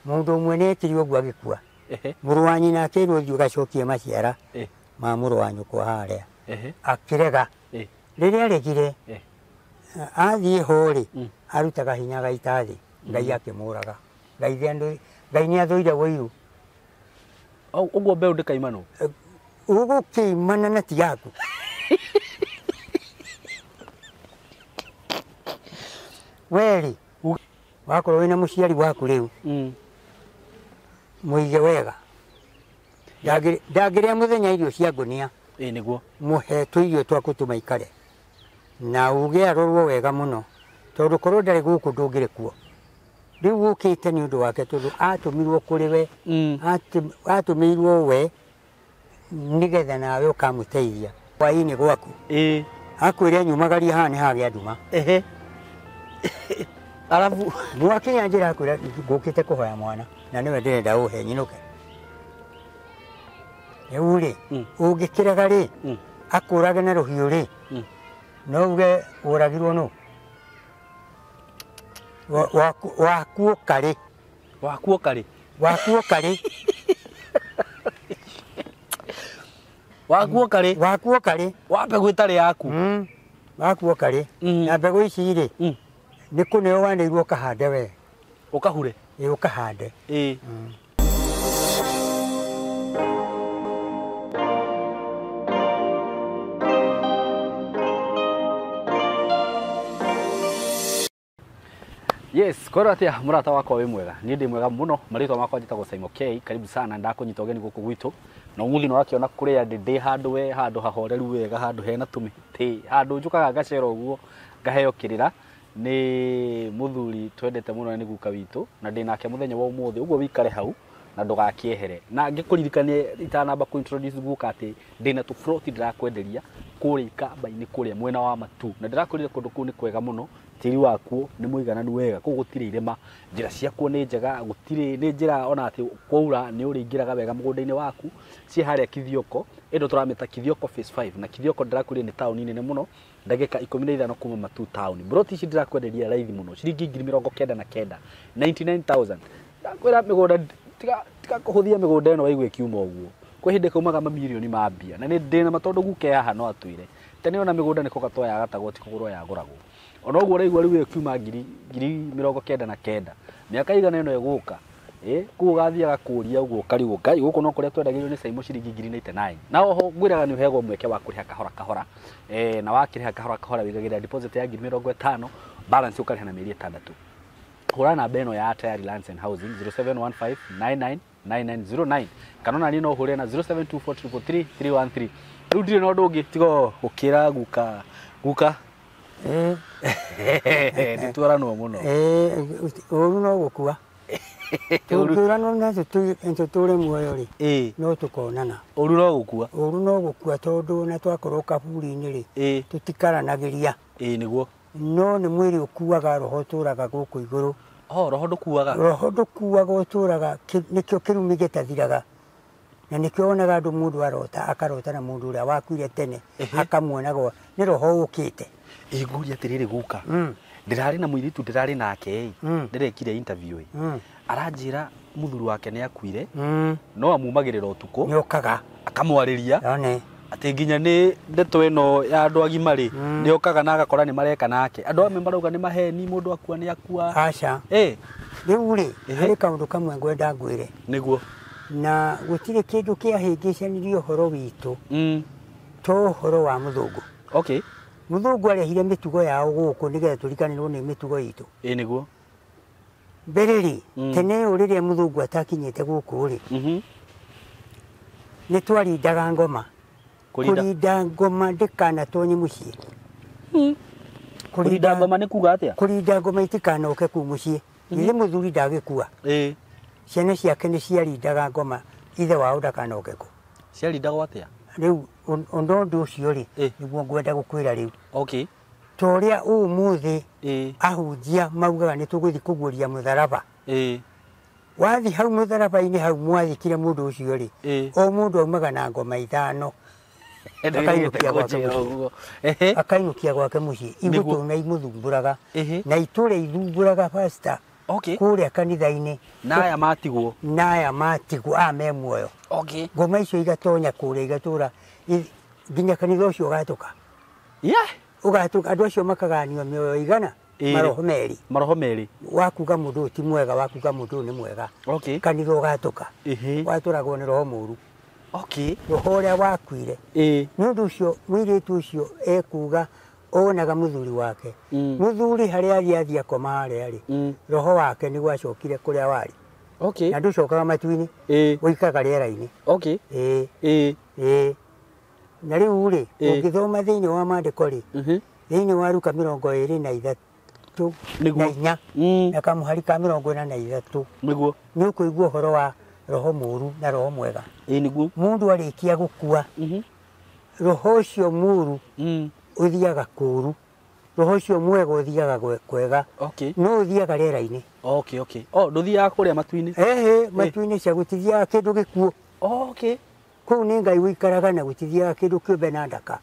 mundu umwe netirio gwa gikua muru wa nyina akirwo jugacokie maciara ma muru wa nyukwa haria akirega riria aregire athie hori arutaga hinya gaitathi ngai akimuraga ngai ni athuire woiru uguo mbeu ndikaimano ugukiimana na ti yaku weri wakorwo wina muciari waku riu muige wega ndagiria muthenya irio cia ngunia niguo muhe tuirio twaku tumaikare na uge arorwo wega muno tondu korwo ndari guku ndungire kuo riu ukite ni undu wake tondu atumirwo kuri we atumirwo we nigetha nawe ukamuteithia kwaini gwaku akwire nyumagaria haha ni hagia nduma alafu mwakinya njira akwira ngukite kuhoya mwana na niwe ndirenda uhe nyinuke eure ungikiraga ri akurage na ruhiu ri no uge uragirwo no wakuo kare wakuo kare wape gwitari yaku wakuo kare na mbegu ici ri ni kuneo wanirwo kahande we ukahure ukahande Yes, kora atia murata wakwa wi mwega. Ni ndi mwega muno. Marito makwa njitagwo Simon K. Karibu sana ndakunyita ugeni guku gwitu. Na umuthi no rakiona kuria ndi handu we handu hahoreru wega handu hena tumiti. Handu njukaga ngacera uguo ngaheo kirira ni muthuri twendete muno ni guka witu na ndi nake muthenya wa umuthi uguo wikare hau na ndugakiehere. Na ngikuririkanie itanamba ku introduce guka ati ndina tu froti ndirakwenderia kuri kamba-ini kuria mwena wa matu na ndirakurire kundu kuu ni kwega muno tiri wakuo ni muigananu wega ko gutire irema njira ciakuo ni njega gutire ni njira ona ati kwaura ni uringiraga wega mugunda-ini waku ci haria Kithioko endo turameta Kithioko phase 5 na Kithioko ndirakurire ni town nene muno ndagika 15 kuma matu town broti ci ndirakwenderia raithi muno ciringi 99 99000 ndakwira migunda tiga kuhuthia migunda eno waigwe kiuma uguo kwa hindi kaumaga mamilioni ma mbia na ni ndina matondu guke haha no atwire tene ona migunda niko gatwa ya gatagwo ti kugurwo ya guragwo ona uguo raigwa riu kiuma 99 miaka igana eno eguka ku gathiaga kuria uguo kariu ngai guku no kuria twendagirio ni Simon ciringi 99 na oho ngwiraga ni uhego mweke wa kuriha kahora na wakiriha kahora wigagira deposit ya 50 balance ukariha na mieri 6 hura namba eno ya Tayari Lands and Housing 0715999909 kanona ni no hure na 0724333313 riu ndire no ndungi tigo gukira guka nditwarano muno uru no gukua turano na tuturi muoyo ri no tukonana uru no gukua tondu na twakorwo kaburi-ini ri tutikaranagiria niguo no ni mwiri ukuaga roho turaga guku iguru roho ndukuaga uturaga nikio kirumi gitathiraga na nikio onaga andu mundu akarota na mundu uria wakuire tene akamuonaga ni roho ukite iguria atiriri guka ndirari na muiritu ndirari nake ndirekire interview aranjira muthuri wake ni akuire no amumagirira utuku nyokaga akamwariria yone ati nginya ni ndeto eno ya andu agima ri ni okaga na agakora ni mareka nake andu ame marauga ni maheni mundu akua ni akua aca riu ri hari kaundu kamwe ngwenda ngwire niguo na gutire kindu kiahingicanirie uhoro witu to uhoro wa muthungu muthungu arehire mitugo yao guku nigetha turikanirwo ni mitugo itu niguo bereri tene uriria muthungu atakinyite guku ri ni twarindaga ngoma kurinda ngoma ndikanatonye mucii kurinda ngoma ni kuga atia kurinda ngoma itikanoke ku mucii ile muthuri ndagikua ciana ciake ni ciarindaga ngoma ithe wao ndakanoke ku ciarindagwo atia riu undu ucio ri niguo ngwenda gukwira riu toria umuthi ahunjia maugaga ni tuguthi kuguria mutharaba wathi hau mutharaba-ini hau mwathikire mundu ucio ri o mundu aumaga na ngoma 5 akainukia gwake mucii igutuna imuthumburaga na iture ithumburaga pasta Okay. Kuria kanitha-ini. Naya matigwo. Naya matigwo me muoyo. Okay. Ngoma icio igatonya kuria igatura nginya kanitha ucio ugatuka. Yeah. Ugatuka andu acio makaganio mioyo igana. Maroho meri. Maroho meri. Wakuga mundu ti mwega, wakuga mundu ni mwega. Okay. Kanitha ugatuka. Waturagwo ni roho muru. Okay. Roho uria wakuire. Ni undu ucio mwiritu ucio ekuga onaga muthuri wake. Muthuri haria athia koma haria ri. Roho wake ni gwacokire kuria wari. Okay. Na nducokaga matuini. Wikaga riera-ini. Okay. Na riu ri ungithoma thiini wa mandiko ri. Thiini wa Luka 23 na inya na kamuhari ka 43 niguo ni ukuigua horo wa roho muru na roho mwega. Niguo Mundu arikia gukua roho ucio muru uthiaga kuru, roho ucio mwega uthiaga kwega. Okay. No uthiaga riera-ini. Okay. Okay. Nduthiaga kuria matuini. Matuini cia gutithiaga kindu gikuo. Okay. Kuu ni Ngai wikaraga na gutithiaga kindu kiumbe na ndaka.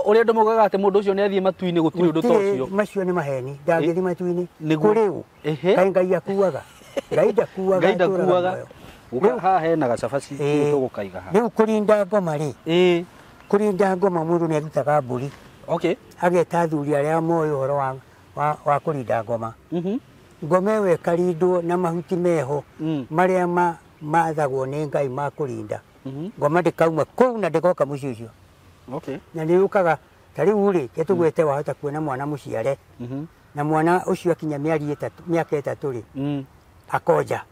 Uria andu mogaga ati mundu ucio ni athie matuini gutiri undu ta ucio. Macio ni maheni. Ndagithi matuini. Kuriu. Kai Ngai akuaga. Ngai ndakuaga. Ngai ndakuaga. Uka ha hena gacabaci tugukaiga ha. Riu kurinda ngoma ri. Kurinda ngoma mundu ni arutaga mburi. Okay. Ageta athuri aria moyo uhoro wa kurinda ngoma. Ngoma ĩyo ĩkarindwo na mahuti meho maria mathagwo nĩ Ngai ma kurinda. Ngoma ndĩkauma kũu na ndĩgoka mũciĩ ũcio. Okay. Na nĩ yũkaga ta rĩu rĩ gĩtũgwĩte wahota kuona mwana mũciare. Na mwana ũcio akinya mĩaka ĩtatũ rĩ akonja.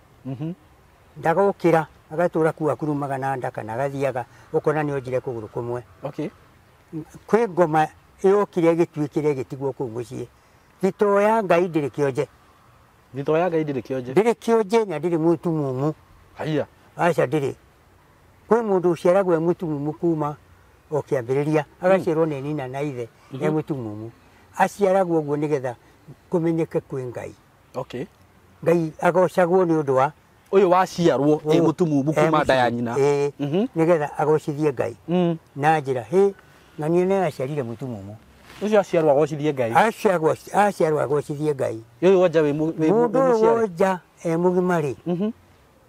Ndagokĩra agatũra kuo akurumaga na ndaka na agathiaga ũkona nĩ onjire kũgũrũ kũmwe. Okay. Kwĩ ngoma ĩyokire ĩgĩtuĩkire ĩgĩtigwo kũu mũciĩ. Thito ya Ngai ndĩrĩ kĩonje. Thito ya Ngai ndĩrĩ kĩonje. Ndĩrĩ kĩonje na ndĩrĩ mũtumumu. Haiya. Aca ndĩrĩ. Kwĩ mũndũ ũciaragwo mũtumumu kuma o kĩambĩrĩria agaciarwo nĩ nyina na ithe mũtumumu. Aciaragwo ũguo nĩgetha kũmenyeke kwĩ Ngai. Okay. Ngai agocagwo nĩ ũndũ wa uyu waciarwo mũtumumu kuma nda ya nyina. Nĩgetha agocithie Ngai. Na njĩra na niĩ nĩ aciarire mũtumumu. Ucio aciarwo agocithie Ngai. Aciarwo agocithie Ngai. Uyu wonja wĩ mũciare. Wonja mũgima rĩ.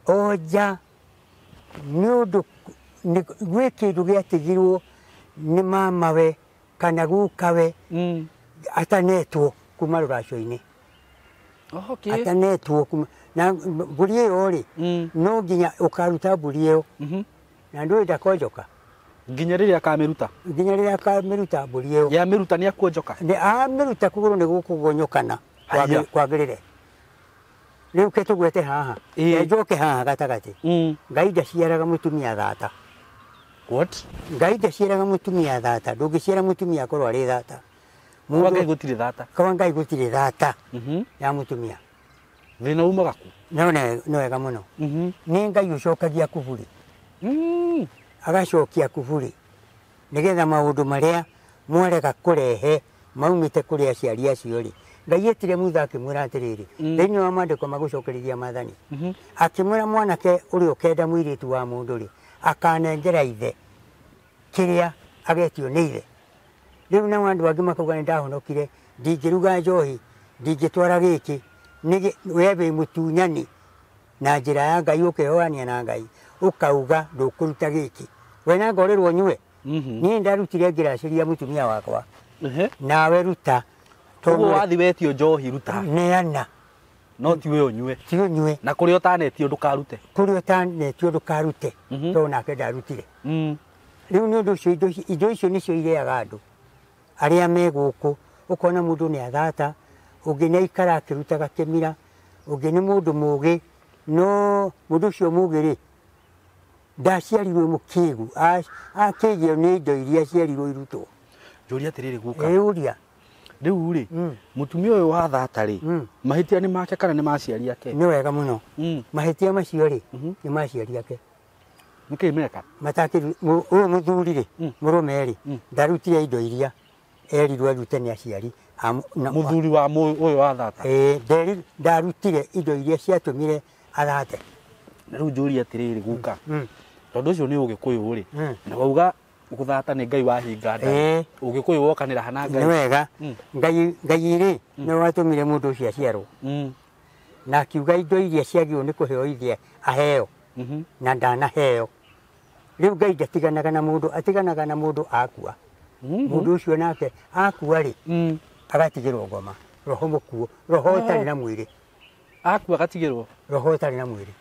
Onja nĩ ũndũ gwĩ kĩndũ gĩatigirwo nĩ mamawe kana gukawe atanetwo kuma rũracio-inĩ. Okay. Atanetwo kuma na mbũri ĩyo rĩ no nginya ũkaruta mbũri ĩyo na ndũĩ ndakonjoka. Nginya rĩrĩa akamĩruta. Nginya rĩrĩa akamĩruta mbũri ĩyo. Yamĩruta nĩ akuonjoka. Amĩruta kũgũrũ nĩ gũkũgonyokana kwagĩrĩre. Rĩu ketũgwete haha. Njoke haha gatagatĩ. Ngai ndaciaraga mũtumia thata. What? Ngai ndaciaraga mũtumia thata. Ndũngĩciara mũtumia akorwo arĩ thata. Kwa Ngai gũtirĩ thata. Kwa Ngai gũtirĩ thata ya mũtumia. Thĩna umaga ku? No wega mũno. Nĩ Ngai ũcokagia kuburi. Agacokia kuburi nĩgetha maũndũ marĩa mwarega kũrehe maumĩte kũrĩ aciari acio rĩ. Ngai etire Mutha akĩmwĩra atĩrĩrĩ thĩinĩ wa mandĩko ma gũcokerithia maathani akĩmwĩra mwanake ũrĩa ũkenda mũirĩtu wa mũndũ rĩ akanengera ithe kĩrĩa agetio nĩ ithe. Rĩu nao andũ angĩ makauga nĩ ndahonokire ndingĩruga njohi ndingĩtwara gĩkĩ we wĩ mũtunyani na njĩra ya Ngai ũkehoania na Ngai ũkauga ndũkũruta gĩkĩ. We na ngorĩrwo nyue. Niĩ ndarutire ngĩracĩria mũtumia wakwa. Nawe ruta. Koguo wathi wetio njohi ruta. Neana. No tiwe ũnyue. Ti ũnyue. Na kũrĩa ũtanetio ndũkarute. Kũrĩa ũtanetio ndũkarute. Tondũ nake ndarutire. Rĩu nĩ ũndũ ũcio indo icio nĩcio irĩaga andũ arĩa me gũkũ. Ũkona mũndũ nĩ athata, ũngĩ nĩ aikara akĩrutaga kĩmira, ũngĩ nĩ mũndũ mũũgĩ. No mũndũ ũcio mũũgĩ rĩ ndaciarirwo mũkĩgu akĩgio nĩ indo iria aciarirwo irutwo. Njũria atĩrĩrĩ guka. Ũria. Rĩu rĩ mũtumia ũyũ wa thata rĩ mahĩtia nĩ make kana nĩ maciari ake? Nĩ wega mũno. Mahĩtia macio rĩ nĩ maciari ake. Nĩkĩĩ meka? Matakĩru ũyũ mũthuri rĩ mũrũme rĩ ndarutire indo iria erirwo arute nĩ aciari. Mũthuri wa ũyũ wa thata? Ndarutire indo iria ciatũmire athate. Rĩu njũria atĩrĩrĩ guka tondũ ũcio nĩ Ũgĩkũyũ rĩ na wauga gũthata nĩ Ngai wahinga nda Ũgĩkũyũ wokanĩra hana Ngai. Nĩ wega. Ngai rĩ nĩ watũmire mũndũ ũcio aciarwo na akiuga indo iria ciagĩrĩirwo nĩ kũheo ithe aheo na ndanaheo. Rĩu Ngai ndatiganaga na mũndũ, atiganaga na mũndũ akua. Mũndũ ũcio nake akua rĩ agatigĩrwo ngoma, roho mũkuo, roho ũtarĩ na mwĩrĩ. Akua agatigĩrwo roho ũtarĩ na mwĩrĩ.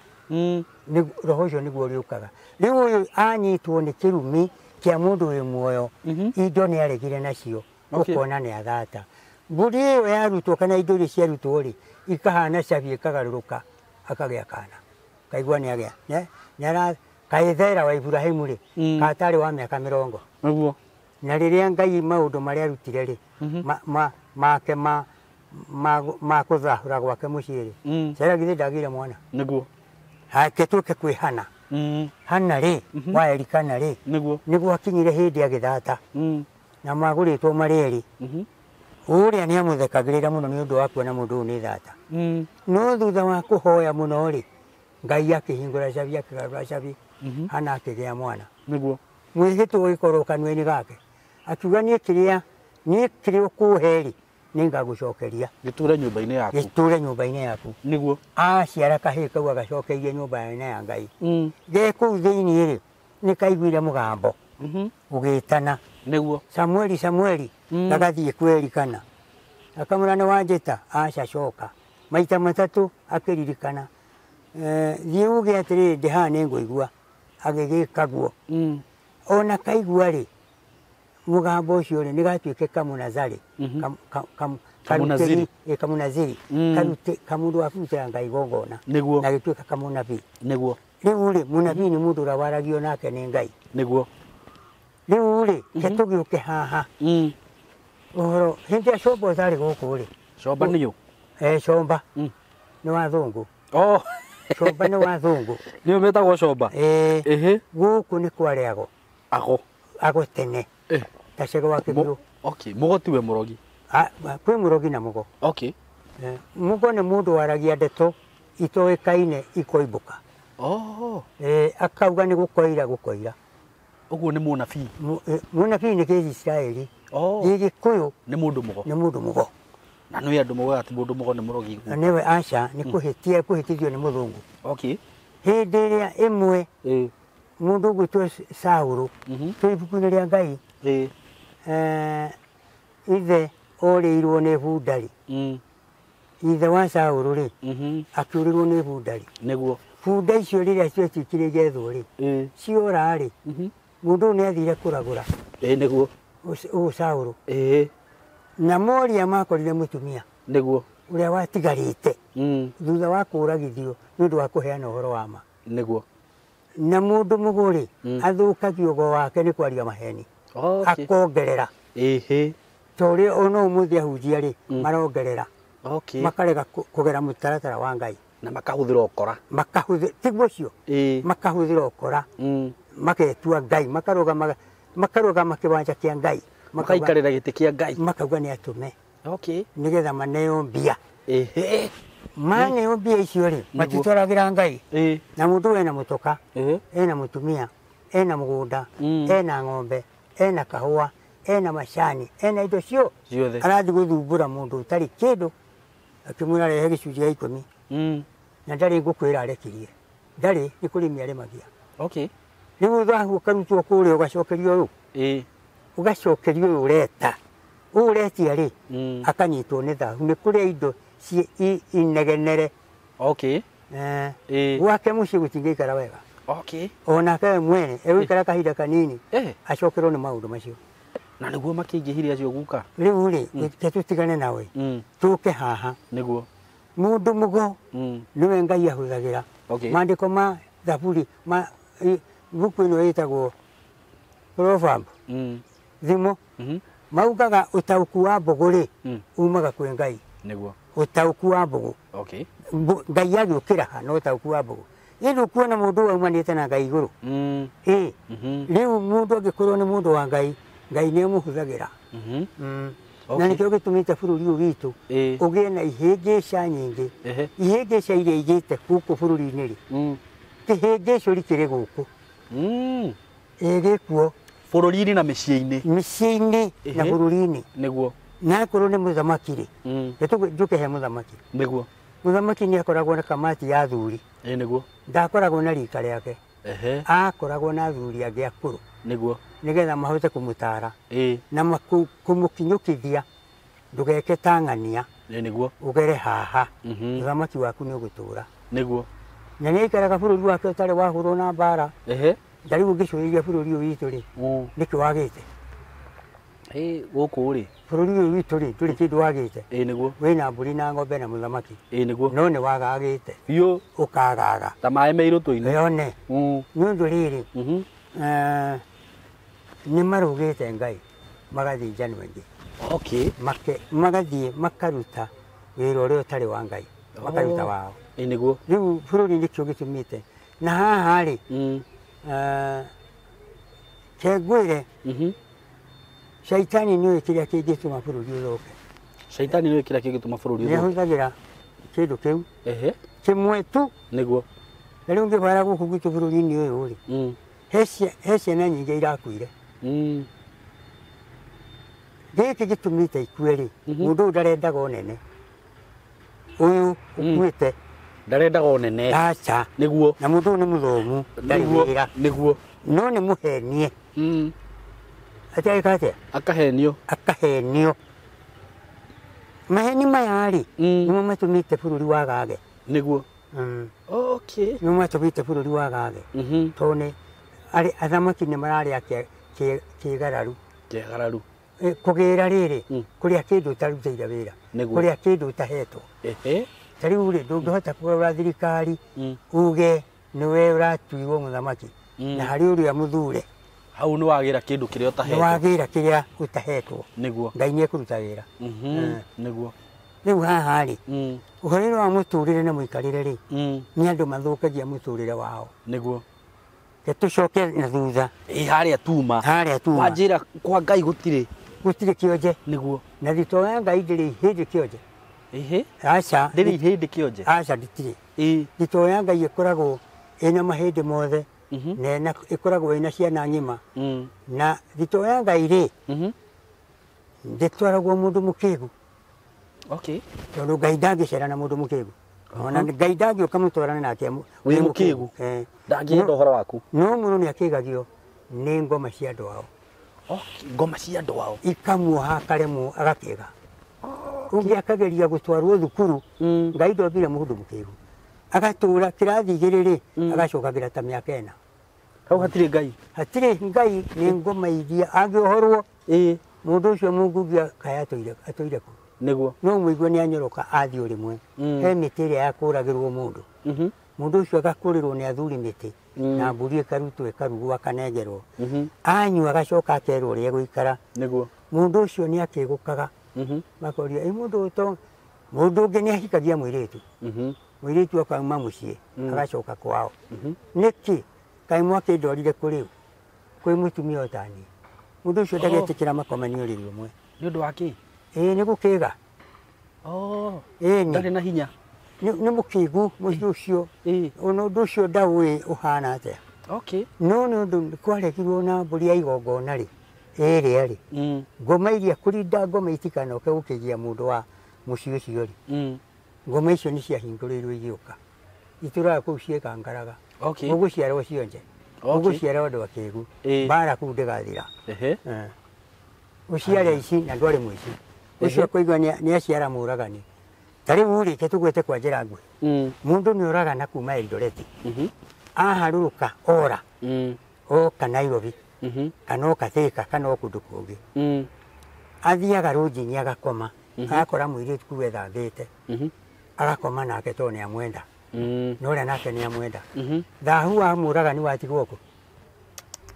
Roho ũcio nĩguo ũrĩũkaga. Rĩu ũyũ anyitwo nĩ kĩrumi kĩa mũndũ wĩ muoyo, indo nĩ aregire nacio, ũkona nĩ athata. Mbũri ĩyo yarutwo kana indo iria ciarutwo rĩ ikahana cabi ĩkagarũrũka akagĩa kana. Kaigua nĩ agĩa kaethera wa Ibrahimu rĩ katarĩ wa mĩaka 40. Nĩguo. Na rĩrĩa Ngai maũndũ marĩa arutire rĩ make ma kũthahũra gwake mũciĩ rĩ Sara githĩ ndagĩire mwana. Nĩguo. Hake tũke kwĩ Hana. Hana rĩ wa Elikana rĩ nĩguo akinyire hĩndĩ agĩthata na magũrĩtwo marĩ erĩ. Ũrĩa nĩ amũthekagĩrĩra mũno nĩ ũndũ wa kuona mũndũ ũyũ nĩ thata. No thutha wa kũhoya mũno rĩ Ngai akĩhingũra cabi akĩgarũra cabi Hana akĩgĩa mwana. Nĩguo. Mwĩhĩtwo ũgĩkorwo kanua-inĩ gake akiuga niĩ kĩrĩa ũkũhe rĩ nĩ ngagũcokeria gĩtũre nyũmba-inĩ yaku. Gĩtũre nyũmba-inĩ yaku. Nĩguo. Aciara kahĩĩ kau agacokeirie nyũmba-inĩ ya Ngai. Ge kũu thĩinĩ rĩ nĩ kaiguire mũgambo ũgĩtana. Nĩguo. Samueli Samueli agathiĩ kwĩ Elikana akamwĩra nĩ wanjĩta aca coka. Maita matatũ akĩririkana thiĩ uge atĩrĩrĩ ndĩ haha nĩ ngũigua. Agĩgĩka guo. Ona kaigua rĩ mũgambo ũcio rĩ nĩ gatuĩke kamũnazari. Kamũnaziri kamũndũ wa kũrutĩra Ngai igongona na gĩtuĩka kamũnabii. Nĩguo. Rĩu rĩ mũnabii nĩ mũndũ ũrĩa waragio nake nĩ Ngai. Nĩguo. Rĩu rĩ ketũgĩũke haha ũhoro hĩndĩ ya Comba ũtarĩ gũkũ rĩ. Comba nĩyo? Comba nĩ wa thũngũ. Comba nĩ wa thũngũ. Nĩyo metagwo Comba? Gũkũ nĩ kwarĩ ago tene ta Cego wa Kĩgũrũ. Mũgo tiwe mũrogi? Kwĩ mũrogi na mũgo. Mũgo nĩ mũndũ waragia ndeto itoĩkaine ikoimbũka. Akauga nĩ gũkoira gũkoira. Ũguo nĩ mũnabii? Mũnabii nĩ Gĩisiraeli. Gĩgĩkũyũ nĩ mũndũ mũgo. Nĩ mũndũ mũgo. Na nĩ andũ mũgo ati mũndũ mũgo nĩ mũrogi? Nĩwe aca nĩ kũhĩtithio nĩ mũthũngũ. Hĩndĩ ĩrĩa ĩmwe mũndũ ũgwĩtwo Saũlũ twĩ ibuku-inĩ rĩa Ngai ithe orĩirwo nĩ bundari. Ithe wa Saũlũ rĩ akĩũrĩrwo nĩ bundari. Nĩguo. Bunda icio rĩrĩa ciatuĩkire igethwo rĩ ciora rĩ mũndũ ũyũ nĩ athire kũragũra. Nĩguo. Ũyũ Saũlũ. Na moria makorire mũtumia. Nĩguo. Ũrĩa watigarĩte thutha wa kũragithio nĩ ũndũ wa kũheana ũhoro wa ma. Nĩguo. Na mũndũ mũgũrĩ athũkagia ũgo wake nĩ kwaria maheni akongerera. Torĩ ona ũmũthĩ ahunjia rĩ marongerera makarega kũgera mũtaratara wa Ngai na makahũthĩra ũkora. Tiguo cio makahũthĩra ũkora magetua Ngai makarũgama kĩwanja kĩa Ngai makaikarĩra gĩtĩ kĩa Ngai makauga nĩ atũme nĩgetha maneo mbia. Maneo mbia icio rĩ matitwaragĩra Ngai. Na mũndũ ena mũtoka ena mũtumia ena mũgũnda ena ng'ombe ena kahũa ena macani ena indo cio arathiĩ gũthumbũra mũndũ ũtarĩ kĩndũ akĩmwĩra rehe gĩcunjĩ gĩa 10 na ndarĩ ngũkwĩra arekirie ndarĩ nĩ kũrĩmia arĩmagia. Rĩu thahu ũkarutwo kũrĩa ũgacokerio ũyũ ũgacokerio ũyũ ũreta ũyũ ũretia rĩ akanyitwo nĩ thahu nĩ kũrĩa indo inegenere. Gwake mũciĩ gũtingĩikara wega. Onake we mwene egũikara kahinda kanini acokerwo nĩ maũndũ macio. Na nĩguo makĩingĩhire acio guka. Rĩu rĩ tũtigane nawe tũke haha. Nĩguo. Mũndũ mũgo nĩwe Ngai ahũthagĩra. Maandĩko ma Thaburi buku ĩno ĩtagwo Proverb thimo maugaga ũtaũku wa mbũgũ rĩ umaga kwĩ Ngai. Nĩguo. Ũtaũku wa mbũgũ. Ngai agĩũkĩra ha no ũtaũku wa mbũgũ. Rĩu kuona mũndũ aumanĩte na Ngai igũrũ. Rĩu mũndũ angĩkorwo nĩ mũndũ wa Ngai Ngai nĩ amũhũthagĩra. Na nĩkĩo gĩtũmĩte bũrũri ũyũ witũ ũgĩe na ihĩngĩca nyingĩ. Ihĩngĩca iria igĩte gũkũ bũrũri-inĩ rĩ kĩhĩngĩco kĩrĩ gũkũ gĩkuo bũrũri-inĩ na mĩciĩ-inĩ na bũrũri-inĩ. Nĩguo. Na akorwo nĩ mũthamaki rĩ njũke he mũthamaki. Nĩguo. muthamaki ni akoragwo na kamati ya athuri niguo ndakoragwo na rika riake akoragwo na athuri angi akuru niguo nigetha mahote kumutara na kumukinyukithia ndugeke tang'ania niguo ugere haha muthamaki waku ni ugutura niguo na ni ikaraga bururi wake utari wahurwo na mbara ndari ungicuriria bururi uyu witu ri niki wagite guku ri bururi uyu witu ri turi kindu wagite niguo wina mburi na ng'ombe na muthamaki niguo no ni wagagite biu ukagaga ta mai meiru tuini yone ni undu riri ni marugite ngai magathinja ni maingi magathie makaruta wira uria utari wa ngai makaruta wao niguo riu bururi nikio gitumite na haha ri kengwire shaitani niwe kiria kingituma bururi uroke shaitani niwe kiria kingituma bururi uroke nihuthagira kindu kiu kimwe tu niguo na riu ngibara guku gwitu bururi-ini uyu ri he ciana nyingi irakuire giki gitumite ikue ri mundu ndarendaga unene uyu ukuite ndarendaga unene acha niguo na mundu ni muthomu ndari wira niguo no ni muhenie atia akahenio maheni maya ri nimo matumite bururi wagage niguo nimo matumite bururi wagage tone ari athamaki ni mararia kigararu kugira riri kuria kindu tarutire wira kuria kindu utahetwo tariu ri ndungihota kurora thirikari uge niwe uratuirwo muthamaki na hari uria muthure hau ni wagira kindu kiria utahetwo ni wagira kiria utahetwo niguo ngai ni ekuruta wira niguo riu haha ri uhorero wa muturire na muikarire ri ni andu mathukagia muturire wao niguo tucoke na thutha haria tuma wanjira kwa ngai gutire kionje niguo na thito ya ngai ndiri hindi kionje acha ndiri hindi kionje acha nditire thito ya ngai ikoragwo ina mahindi mothe na ikoragwo ina ciana ng'ima na thito ya ngai ri nditwaragwo mundu mukigu tondu ngai ndangicera na mundu mukigu ona ngai ndangiuka mutwarane nake wi mukigu ndangienda uhoro waku no muno ni akigagio ni ngoma cia andu ao ngoma cia andu ao ikamuoha akaremwo agakiga ungi akageria gutwarwo thukuru ngai ndombire mundu mukigu agatura kirathi igiriri agacokagira ta miaka ena hau hatire ngai ni ngoma iria angiohorwo mundu ucio mungugia kaya atoire ku niguo no muigwe ni anyoroka athi urimwe he miti iria yakuragirwo mundu ucio agakurirwo ni athuri miti na mburi ikarutwo ikarugwo akanengerwo anyua agacoka akerwo uria guikara niguo mundu ucio ni akigukaga makoria mundu to mundu ungi ni ahikagia mwiritu akauma mucii agacoka kwao niki kai mwake ndorire kuriu kwi mutumia otani mundu ucio ndagetikira makomanio riri umwe ni undu waki ni gukiga ndari na hinya ni mukigu mundu ucio ono undu ucio ndawi uhana atia no ni undu kwaregirwo na mburi ya igongona ri ri ngoma iria kurinda ngoma itikanoke gukigia mundu wa mucii ucio ri ngoma icio ni ciahingũrĩirwo igĩũka itũraga kũu ciĩkangaraga ũgũciarwo cionje ũgũciara ũndũ akĩgu mbara kũu ndĩgathira ũciare ici na ndwarĩ mũici ũcio kũigua nĩ aciara mũũragani ta rĩu ũrĩke tũgwĩte kwa njĩra nguhĩ mũndũ nĩ ũragana kuma Eldoreti aharũrũka ora oka Nairobi kana oka Thika kana o kũndũ kũngĩ athiaga rũnji-inĩ agakoma agakora mũirĩtu kũu ethambĩte agakoma nake to nĩ amwenda no ũrĩa nake nĩ amwenda thahu wa mũũragani watigwo kũ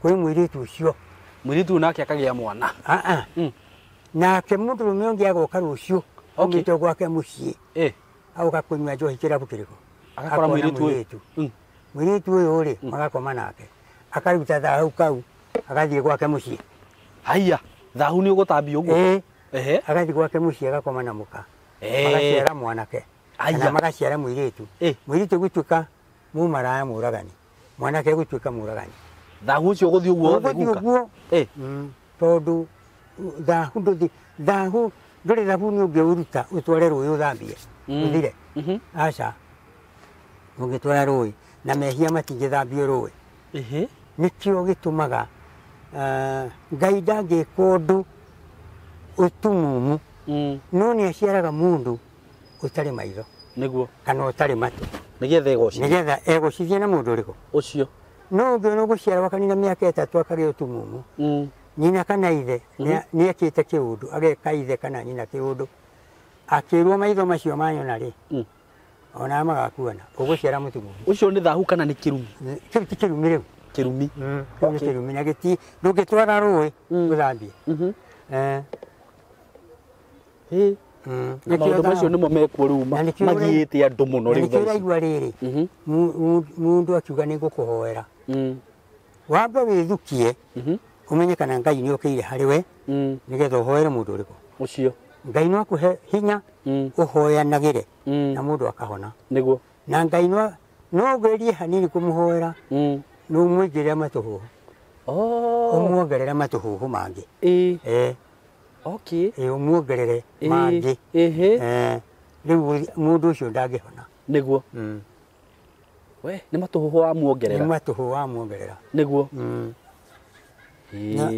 kwĩ mũirĩtu ũcio mũirĩtu nake akagĩa mwana nake mũndũrũme ũngĩ agoka rũciũ aumĩte gwake mũciĩ agoka kũnyua njohi kĩrabu kĩrĩkũ agakora mũirĩtu ũyũ rĩ magakoma nake akaruta thahu kau agathiĩ gwake mũciĩ haiya thahu nĩ ũgũtambia ũguo agathiĩ gwake mũciĩ agakoma na mũka magaciara mwanake kana magaciara mũirĩtu mũirĩtu gũtuĩka mũmaraya mũũragani mwanake gũtuĩka mũũragani thahu ũcio ũgũthiĩ ũguo guo tondũ thahu ndũrĩ thabuni ũngĩũruta ũtware rũĩ ũthambie ũthire aca ũngĩtwara rũĩ na mehia matingĩthambio rũĩ nĩkĩo gĩtũmaga Ngai ndangĩka ũndũ ũtumumu no nĩ aciaraga mũndũ ũtarĩ maitho nĩguo kana ũtarĩ matũ nĩgetha egũcithie na mũndũ ũrĩkũ ũcio no ũngĩona gũciara wakanina mĩaka 3 akagĩa ũtumumu nyina kana ithe nĩ ekĩte kĩũndũ ageka ithe kana nyina kĩũndũ akĩrwo maitho macio manyona rĩ ona magakuona ũgũciara mũtumumu ũcio nĩ thahu kana nĩ kĩrumi kĩu ti kĩrumi rĩu kĩrumi nĩ kĩrumi na gĩti ndũngĩtwara rũĩ gũthambia maũndũ macio nĩmo mekuo rĩu magiĩte andũ mũno rĩu nĩkĩo ũraigua rĩrĩ mũndũ akiuga nĩ ngũkũhoera wambe wĩthukie umenye kana Ngai nĩ okĩire harĩ we nĩgetha ũhoere mũndũ ũrĩkũ ũcio Ngai no akũhe hinya ũhoyanagĩre na mũndũ akahona nĩguo na Ngai no gerie hanini kũmũhoera no mũigĩrĩre matũhũhũ ũmuongerere matũhũhũ mangĩ ũmuongerere mangĩ rĩu mũndũ ũcio ndangĩhona nĩguo we nĩ matũhũhũ wamuongerera nĩ matũhũhũ wamuongerera nĩguo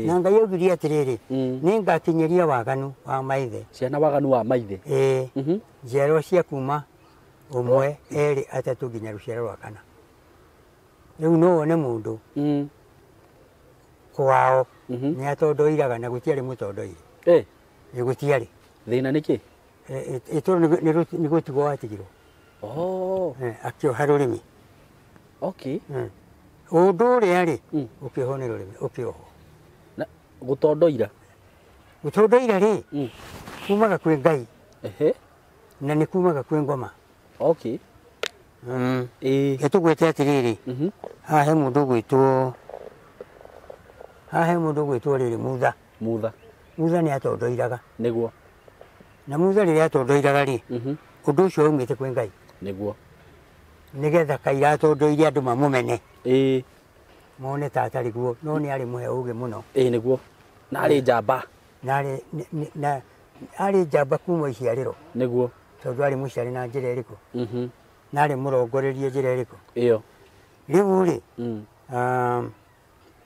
na Ngai augirie atĩrĩrĩ nĩ ngakinyĩria waganu wa maithe ciana waganu wa maithe njiarwa cia kuma ũmwe erĩ atatũ nginya rũciaro rwa kana rĩu no wone mũndũ kwao nĩ atondoiraga na gũtiarĩ mũtondoire gũtiarĩ thĩna nĩkĩ itũrũ nĩ gũtigwo watigirwo akĩoha rũrĩmĩ ũndũ ũrĩa rĩ ũkĩohwo nĩ rũrĩmĩ ũkĩohwo gũtondoira rĩ kumaga kwĩ Ngai na nĩ kumaga kwĩ ngoma tũgwĩte atĩrĩrĩ haha he mũndũ ũgwĩtwo rĩrĩ Mutha nĩ atondoiraga nĩguo na Mutha rĩrĩa atondoiraga rĩ ũndũ ũcio waumĩte kwĩ Ngai nĩguo nĩgetha kaira atondoire andũ mamũmene mone ta atarĩ guo no nĩ arĩ mũhe ũgĩ mũno nĩguo na arĩ njamba arĩ njamba kuma iciarĩro nĩguo tondũ arĩ mũciari na njĩra ĩrĩkũ na arĩ mũrongorerie njĩra ĩrĩkũ rĩu rĩ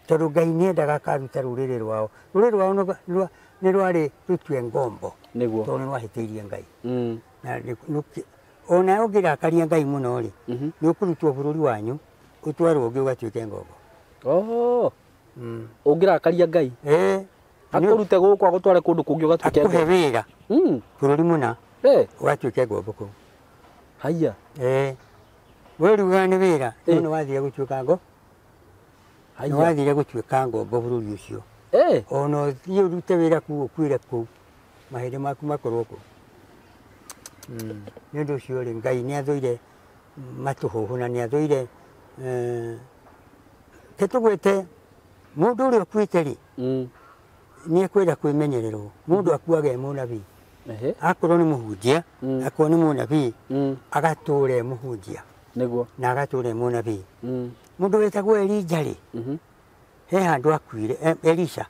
tondũ Ngai nĩendaga akaruta rũrĩrĩ rwao nĩ rwarĩ rũtue ngombo tondũ nĩ rwahĩtĩirie Ngai ona ũngĩrakaria Ngai mũno rĩ nĩ ũkũrutwo bũrũri wanyu ũtwarwo ũngĩ ũgatuĩke ngombo ũngĩrakaria Ngai akũrute gũkũ agũtware kũndũ kũngĩ ũgatuĩke akũhe wĩra bũrũri mũna ũgatuĩke ngombo kũu haiya werugaga nĩ wĩra no nĩ wathire gũtuĩka ngombo nĩ wathire gũtuĩka ngombo bũrũri ũcio ona ũthiĩ ũrute wĩra kũu ũkuĩre kũu mahĩndĩ maku makorwo kũu nĩ ũndũ ũcio rĩ Ngai nĩ athũire matũhũhũ na nĩ athũire tũgwĩte mũndũ ũrĩa ũkuĩte rĩ nĩ ekwenda kwĩmenyererwo mũndũ akuaga e mũnabii akorwo nĩ mũhunjia akorwo nĩ mũnabii agatũra e mũhunjia na agatũra e mũnabii mũndũ wĩtagwo Elija rĩ he handũ akuire Elisha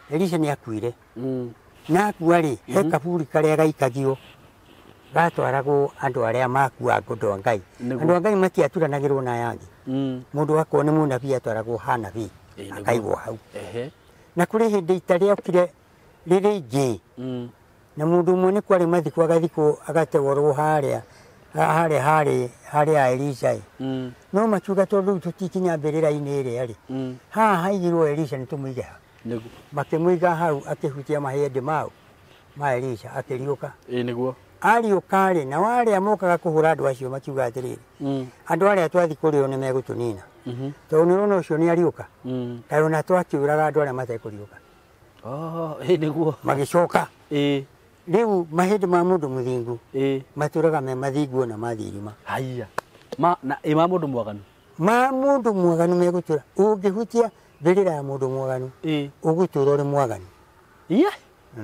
nĩ akuire na akua rĩ he kaburi karĩa gaikagio gatwaragwo andũ arĩa makua ngũndũ Ngai andũ a Ngai matiaturanagĩrwo na aya angĩ mũndũ akorwo nĩ mũnabii atwaragwo ha nabii akaigwo hau na kũrĩ hĩndĩ ita rĩokire rĩrĩ ingĩ na mũndũ ũmwe nĩ kwarĩ mathiko agathikwo agategorwo harĩa Elisha no makiuga tondũ rĩu tũtikinya mbĩrĩra-inĩ ĩrĩa rĩ haha haigirwo Elisha nĩ tũmũige ha makĩmũiga hau akĩhutia mahĩndĩ ma Elisha akĩriũka ariũka rĩ na warĩa mokaga kũhũra andũ acio makiuga atĩrĩrĩ andũ arĩa twathi kũrĩo nĩ megũtũnina tondũ nĩ ũrona ũcio nĩ ariũka kaĩ ona twakĩũraga andũ arĩa matekũriũka magĩcoka rĩu mahĩndĩ ma mũndũ mũthingu matũraga me mathingu na mathirima ma mũndũ mwaganu megũtũra ũngĩhutia mbĩrĩra ya mũndũ mwaganu ũgũtũra ũrĩ mwaganu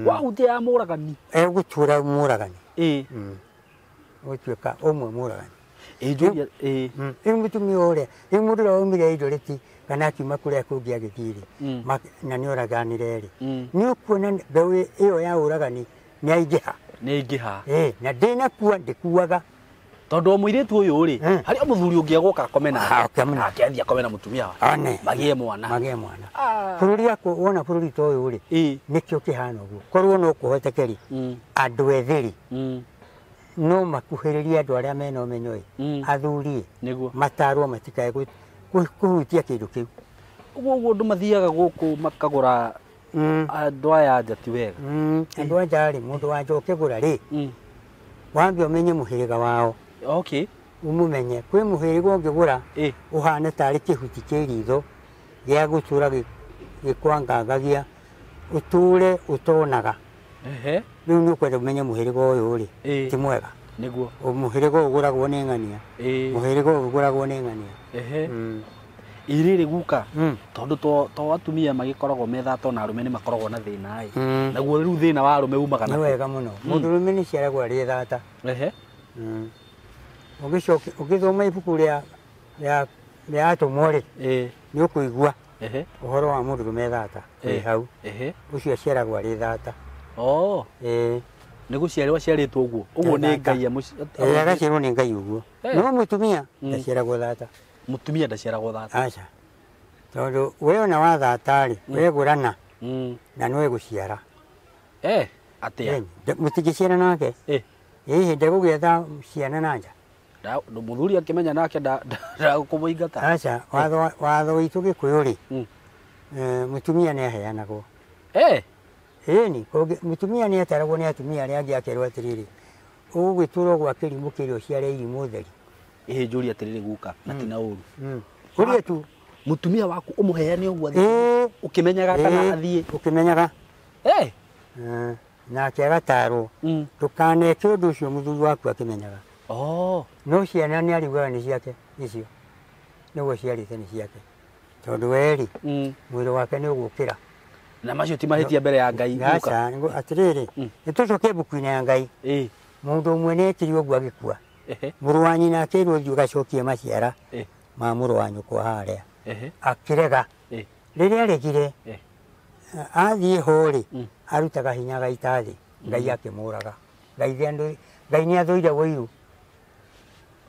wahutia ya mũragani egũtũra mũragani ũgũtuĩka ũmwe mũragani rĩu mũtumia ũrĩa rĩu mũndũ ũrĩa waumire Eldoret kana akiuma kũrĩa kũngĩ agĩthiĩ rĩ na nĩ oraganire rĩ nĩ ũkuona mbeũ ĩyo ya ũragani nĩ aingĩha na ndĩnakua ndĩkuaga tondu muiritu uyu ri hari muthuri ungi agoka komena akeanthia komena mutumia wa magie mwana bururi yako wona bururi to uyu ri nikio kihana uguo korwo no kuhotekeri andu etheri no makuhiriria andu aria mena umenyo athuri matarwo matikae kuhutia kindu kiu uguo ndu mathiaga guku makagura andu aya njati wega andu anja ri mundu wanja ukigura ri wambi umenye muhiriga wao okay umumenye kwi muhiriga ungigura uhane tari kihuti kiritho gia gutura gikwangangagia uture utonaga riu ni ukwenda umenye muhiriga uyu ri ti mwega niguo muhiriga uguragwo ni ng'ania muhiriga uguragwo ni ng'ania iriri guka tondu to atumia magikoragwo methato na arume ni makoragwo na thina naguo riu thina wa arume umaga na wega muno mundurume ni ciaragwo ari thata ugithoma ibuku ria atumori ni ukuigua uhoro wa mundurume thata hau ucio ciaragwo ari thata ni guciarwa ciaritwo uguo ni ngai agaciarwo ni ngai uguo no mutumia ndaciaragwo thata mutumia ndaciaragwo thata aca tondu we ona wa thata ri wegurana na no guciara atia mutigiciara nake hinde gugietha ciana na nja muthuri akimenya nake ndakumuingata aca watho witu gikuyu ri mutumia ni aheanagwo ni mutumia ni ataragwo ni atumia aria angi akerwo atiriri ugwiturwo gwa kirimu kirio ciare irimu theri njuri atiriri guka na tina uru urie tu mutumia waku umuheane uguo ukimenyaga kana athie ukimenyaga nake agatarwo ndukaneke undu ucio muthuri waku akimenyaga no ciana ni ariugaga ni ciake icio niguo ciarite ni ciake tondu weri mwiri wake ni ugukira na macio ti mahitia mbere ya ngai guka atiriri nitucoke buku-ini ya ngai mundu umwe ni etirio guo agikua muru wa nyina akirwo thiu gacokie maciara ma muru wa nyukwa haria akirega riria aregire athie hori arutaga hinya gaita thi ngai akimuraga ngai ni athuire woiru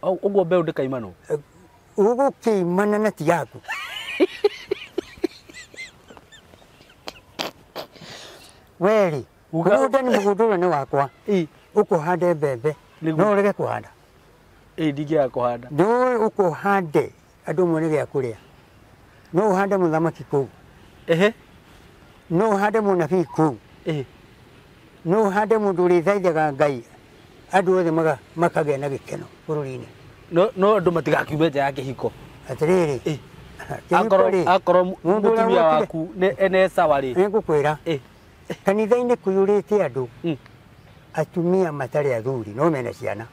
uguo mbeu ndikaimano ugukiimana na ti yaku weri mugunda ni mugundura ni wakwa ukuhande mbembe no urege kuhanda ndingiaga kuhanda no ukuhande andu mwene gia kuria no uhande muthamaki kuu no uhande munabii kuu no uhande mundu urithaithaga ngai andu othe makagĩa na gĩkeno bũrũri-inĩ no andu matigakiume nja ya kĩhiko atirĩrĩ akorwo mutumia waku ene sawa rĩ nĩngũkwĩra kanitha-inĩ kũiyũrĩte andũ atumia matarĩ athuri no mena ciana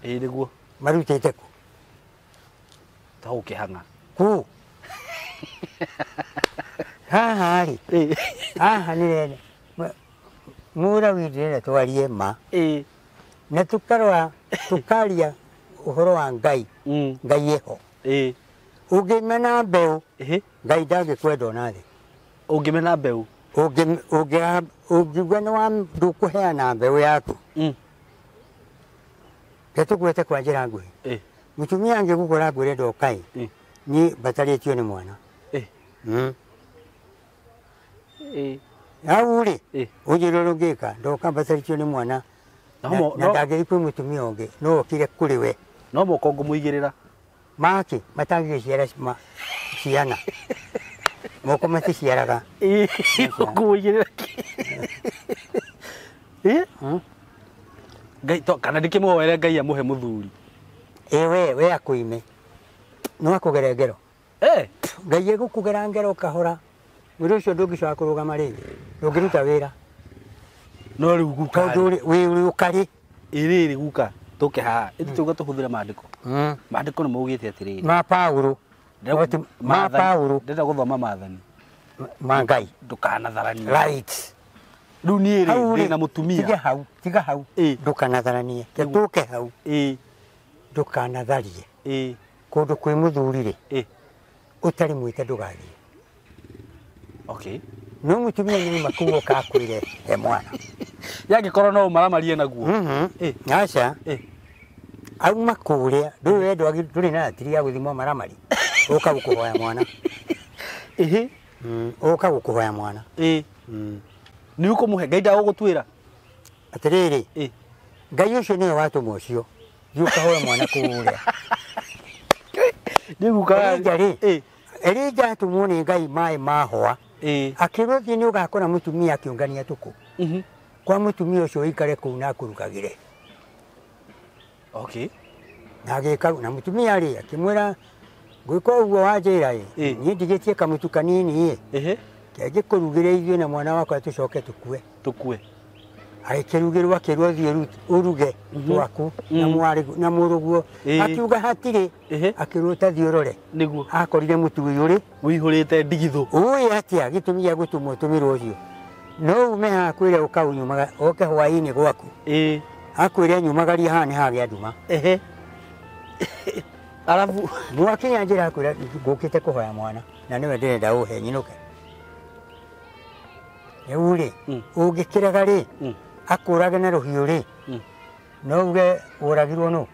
nĩguo marutĩte kũ ta ũkĩhang'a kũ haha rĩ haha nĩ mũrawi ndĩrenda twarie ma na tukaria ũhoro wa ngai ngai eho ũngĩmena mbeũ ngai ndangĩkwenda ona thĩ ũngĩmena mbeũ ũngiuga ndũkũheana mbeũ yaku ketũkwete kwa njĩra nguhĩ mũtumia angĩgũkora ngwĩrenda ũkaĩ niĩ mbatarĩtio nĩ mwana au rĩ ũnjĩre ũrĩa ũngĩka ndoka mbatarĩtio nĩ mwana na ndangĩthi kwĩ mũtumia ũngĩ no okire kũrĩ we no moko ngũmũigĩrĩra makĩ matangĩgĩciara ciana moko maticiaraga ngũmũigĩrĩra ngai kana ndĩkĩmũhoere ngai amũhe mũthuri we akũime no akũgere ngero ngai egũkũgera ngero kahora wĩra ũcio ndũngĩcoka kũrũgama rĩngĩ ndũngĩruta wĩra no rĩu guka wĩ ũkarĩ ĩrĩrĩ guka tũke haha ĩtũtuga tũhũthĩre maandĩko maandĩko nĩ maugĩte atĩrĩrĩ ma Paulo ndĩrenda gũthoma maathani ma ngai ndũkanatharanie right rĩu niĩ rĩ ndĩna mũtumia tiga hau ndũkanatharanie tũke hau ndũkanatharie kũndũ kwĩ mũthuri rĩ ũtarĩ mwĩte ndũgathiĩ no mũtumia nĩ makuo kakwĩre he mwana yangĩkorwo no ũmaramarie naguo aca auma kuria ndu wendo nduri na tiri ya guthimo maramari uka gukuhoya mwana uka gukuhoya mwana ni uko muhe ngai ndagugutwira atiriri ngai ucio niwe watuma ucio yuka hoya mwana kuria ni guka njari Elija atumwo ni ngai mai mahoa akiruthi ni ugakora mutumia akiungania tuku kwa mutumia ucio ikare kuu na kurugagire okay nagika na mutumia ri akimwira gwiko ugo wajira ni ndigitie kamutu kanini kege kurugire ithio na mwana wakwa tucoke tukue aikirugirwa kiruthi uruge twaku na mwari na muruguo akiuga hatiri akiruta thiorore niguo akorire mutu yuri wihurite ndigithu uyi atia gitumia gutumwo tumirwo ucio no ume hakwire ukaunyumaga oke hwaini gwaku akwire nyumagaria hani hage anduma alafu mwakinya njira akwire ngukite kuhoya mwana na niwe ndirenda uhe nyinuke eure ugikiraga ri akurage na ruhiu ri no uge uragirwo no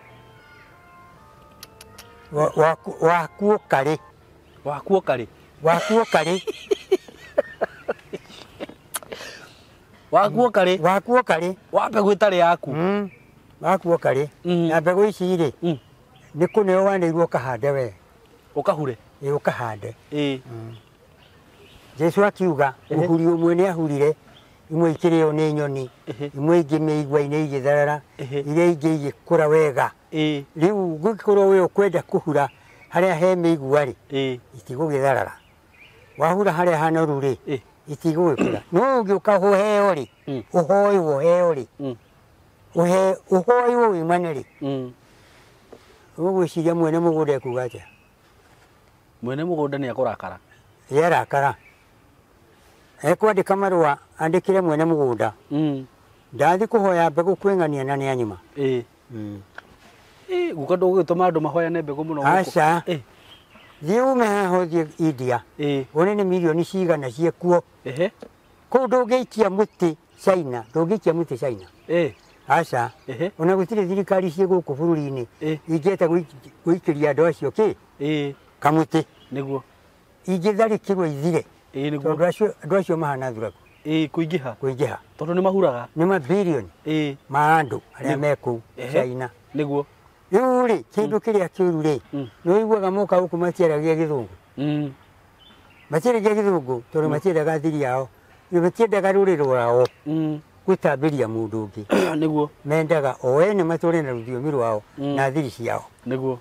wakuo kare wakuo kare wape gwitari yaku wakuo kare na mbegu ici ri ni kuneo wanirwo kahande we ukahure ukahande Jesu akiuga uhuri umwe ni ahurire imwe ikireo ni nyoni imwe ingi meigwa-ini igitharara iria ingi igikura wega riu gukorwo we ukwenda kuhura haria he meigwa ri itigugitharara wahura haria hanoru ri itigugikura no ugiuka hoheo ri uhoiwo heo ri uhoiwo imane ri ugwiciria mwene mugunda ekuga atia mwene mugunda ni akurakara yarakara ekwandika marua andikire mwene mugunda ndathi kuhoya mbegu kwingania na ni anyima gukando gutuma andu mahoyane mbegu muno aca thiume haho thie India one ni milioni cigana ciekuo kuu ndungiikia muti China ndungiikia muti China aca ona gutire thirikari cie guku bururi-ini ingeta guikiria andu acio ki kamuti niguo ingitharikirwo ithire tondu andu acio mahana thuraku kuingiha tondu ni mahuraga ni mabilioni ma andu aria me kuu China niguo riu ri kindu kiria kiuru ri no iguaga moka guku matiaragia githungu matiaragia githungu tondu matiendaga thiri yao matiendaga ruriri rwao gutambiria mundu ungi niguo mendaga o ene mature na rũthiomi rwao na thiri ciao niguo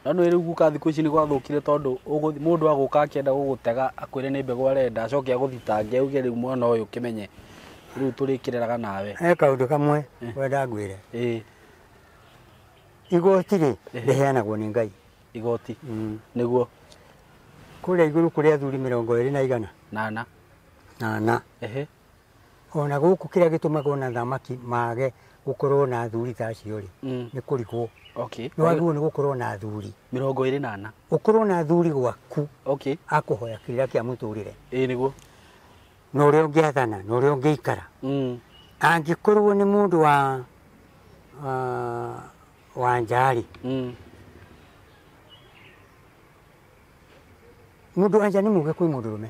na no riu guka thiku ici ni gwathukire tondu mundu aguka akienda gugutega akwire ni mbegu arenda acoke aguthitange uge riu mwana uyu kimenye riu turikireraga nawe kaundu kamwe wenda ngwire igoti ri riheanagwo ni Ngai igoti niguo kuria iguru kuria athuri 20 nana ona guku kiria gitumagwo na thamaki mage gukorwo na athuri ta acio ri ni kurigwo ni wagirwo ni gukorwo na athuri 28 ukorwo na athuri gwaku akuhoya kira kia muturire niguo no uria ungiathana no uria ungiikara angikorwo ni mundu wa njari mundu wanja ni muge kwi mundurume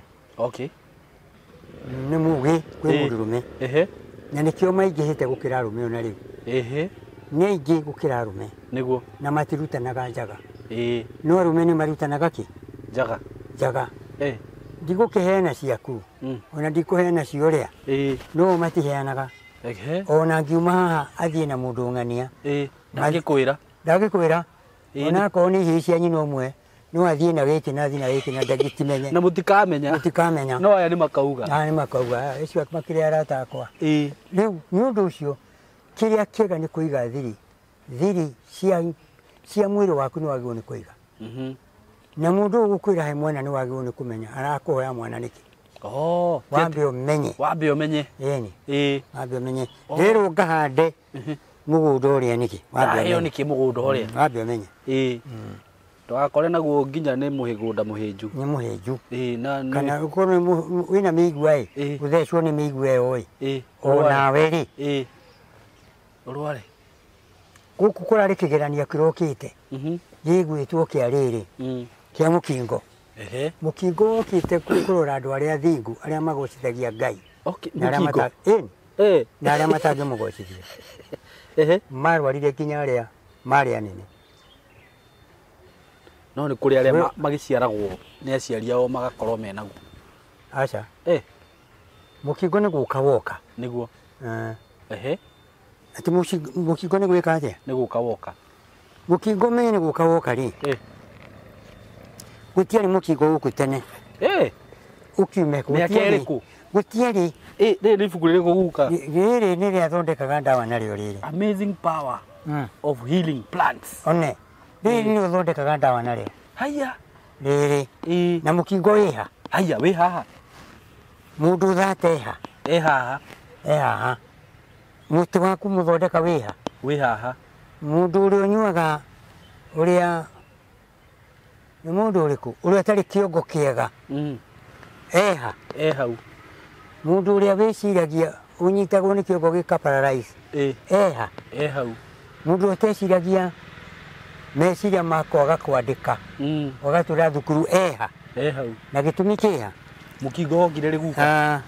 ni muge kwi mundurume na nikio maingihite gukira arume ona riu ni aingi gukira arume niguo na matirutanaga njaga no arume ni marutanaga ki njaga ndigukiheana ciaku ona ndikuheana cioria no matiheanaga ona ngiuma haha athie na mundu ng'ania ndagikwira ona akorwo ni ihi cia nyina umwe no athie na giki na ndagitimenye na mutikamenya no aya ni makauga icio makire arata akwa riu ni undu ucio kiria kiega ni kuiga thiri cia mwiri waku ni wagirwo ni kuiga na mundu ugukwira he mwana ni wagirwo ni kumenya arakuhoya mwana niki wambe umenye wambe umenye rero ngahande mugunda uria niki mugunda uria wambe umenye ndugakore naguo nginya ni muhigunda muhinju kana ukorwo wina miigua uthecwo ni miigua ona we ri urware guku kurari kigerania kirokite gigwitwo kia riri kia mukingo mukingo okite kurora andu aria thingu aria magocithagia Ngai mukingo na aria matangi mugocithia marwarire kinya aria mari anene no ni kuri aria magiciaragwo ni aciari ao magakorwo menaguo acha mukingo ni guka woka niguo ati mukingo ni gwika atia ni guka woka mukingo mene guka woka ri gutiari mukingo guku tene ukiume gutiari riri ibuku ririku guka riri ni riathondekaga ndawa narĩo riri amazing power of healing plants one riri ni uthondekaga ndawa narĩo haya riri na mukingo iha haya wi haha mundu thateha haha muti waku muthondeka wiha wi haha mundu uria unyuaga uria ni mundu uriku uria tari kiongo kiega hau mundu uria wiciragia unyitagwo ni kiongo gika paralyze hau mundu uteciragia meciria makwaga kwandika wagatura thukuru hau na gitumi kiha mukingo ngire riguka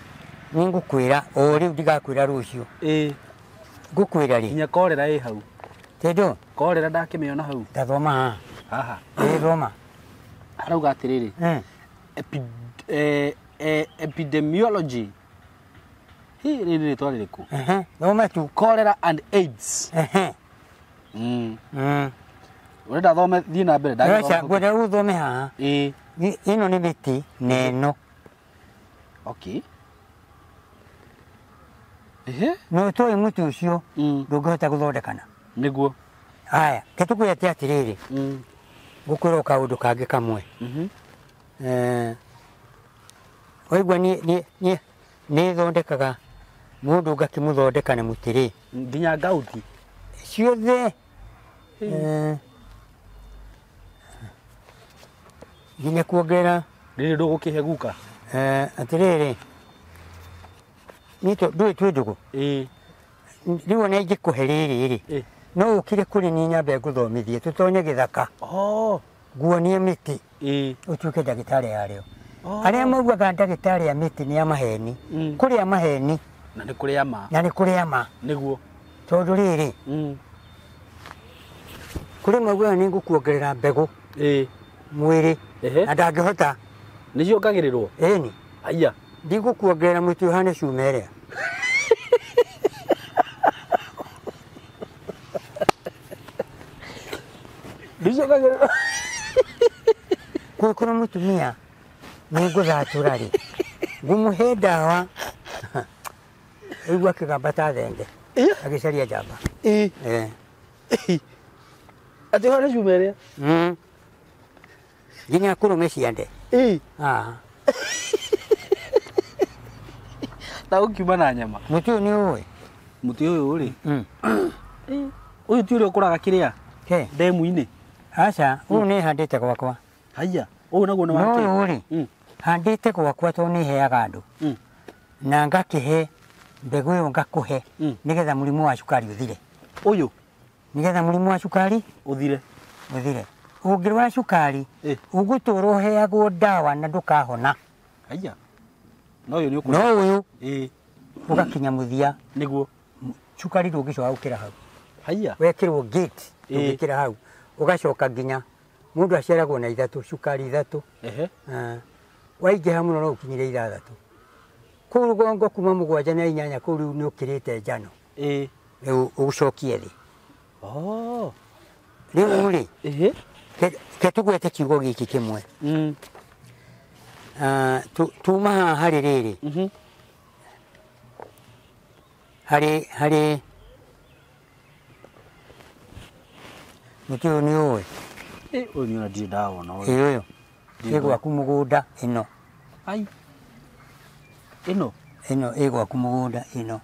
ningukwira o riu ndigakwira rucio ngukwira ri nya korera hau tedo korera ndakimeona hau ndathoma haha thoma arauga atiriri epidemiology riri ritwa ririku thoma tu cholera and AIDS urenda thome thii na mbere ndacha ngwenda uthome haha ino ni miti neno okay no toi muti ucio ndungihota guthondekana niguo haya ketukwete atiriri gukwira kaundu kangi kamwe oigwa ni thondekaga mundu ngakimuthondeka na mutiri nginya ngauthi ciothe nginya kuongerera riri ndugukihe guka atiriri nito ndui twi ndugu riu ona ingikuhe riri no ukire kuri ni nyambe nguthomithie tutonye githaka nguonie miti utuike ndagitari yario aria maugaga ndagitari ya miti ni ya maheni kuri ya maheni na ni kuri ama niguo tondu riri kuri maugaga ni ngukuongerera mbegu mwiri na ndangihota ni ciongagirirwo ni aya ndigukuongerera muti uhane cuma iria ndicokagirirwo kwikura mutumia ninguthatura ri ngumuhe ndawa igua kigamba ta thenge agicaria njamba ati hane cuma iria nginya kurume ciande na ukiuma na nyama muti uyu ni uwi muti uyu ri uyu ti uria ukuraga kiria ndemu-ini aca uyu ni handite gwakwa haya uyu naguo ni wake uyu ri handite gwakwa to ni heaga andu na ngakihe mbegu iyo ngakuhe nigetha murimu wa cukari uthire uyu nigetha murimu wa cukari uthire ungirwara cukari ugutura uheagwo ndawa na ndukahona haya no uyu ni no uyu ugakinya muthia niguo cukari ndungicoka gukira hau haya wekirwo gate ndungikira hau ugacoka nginya mundu aciaragwo na ithatu cukari ithatu waingĩha muno no ukinyire 6 kuu rugongo kuma 7 na 8 kuu riu ni ukirite njano riu ugucokie thi riu ri ketugwete kiugo giki kimwe tuma haha hari riri hari muti uyu ni uwi uyu ni ndirĩ ndawona uyu igwaku mugunda ino ai ino igwaku mugunda ino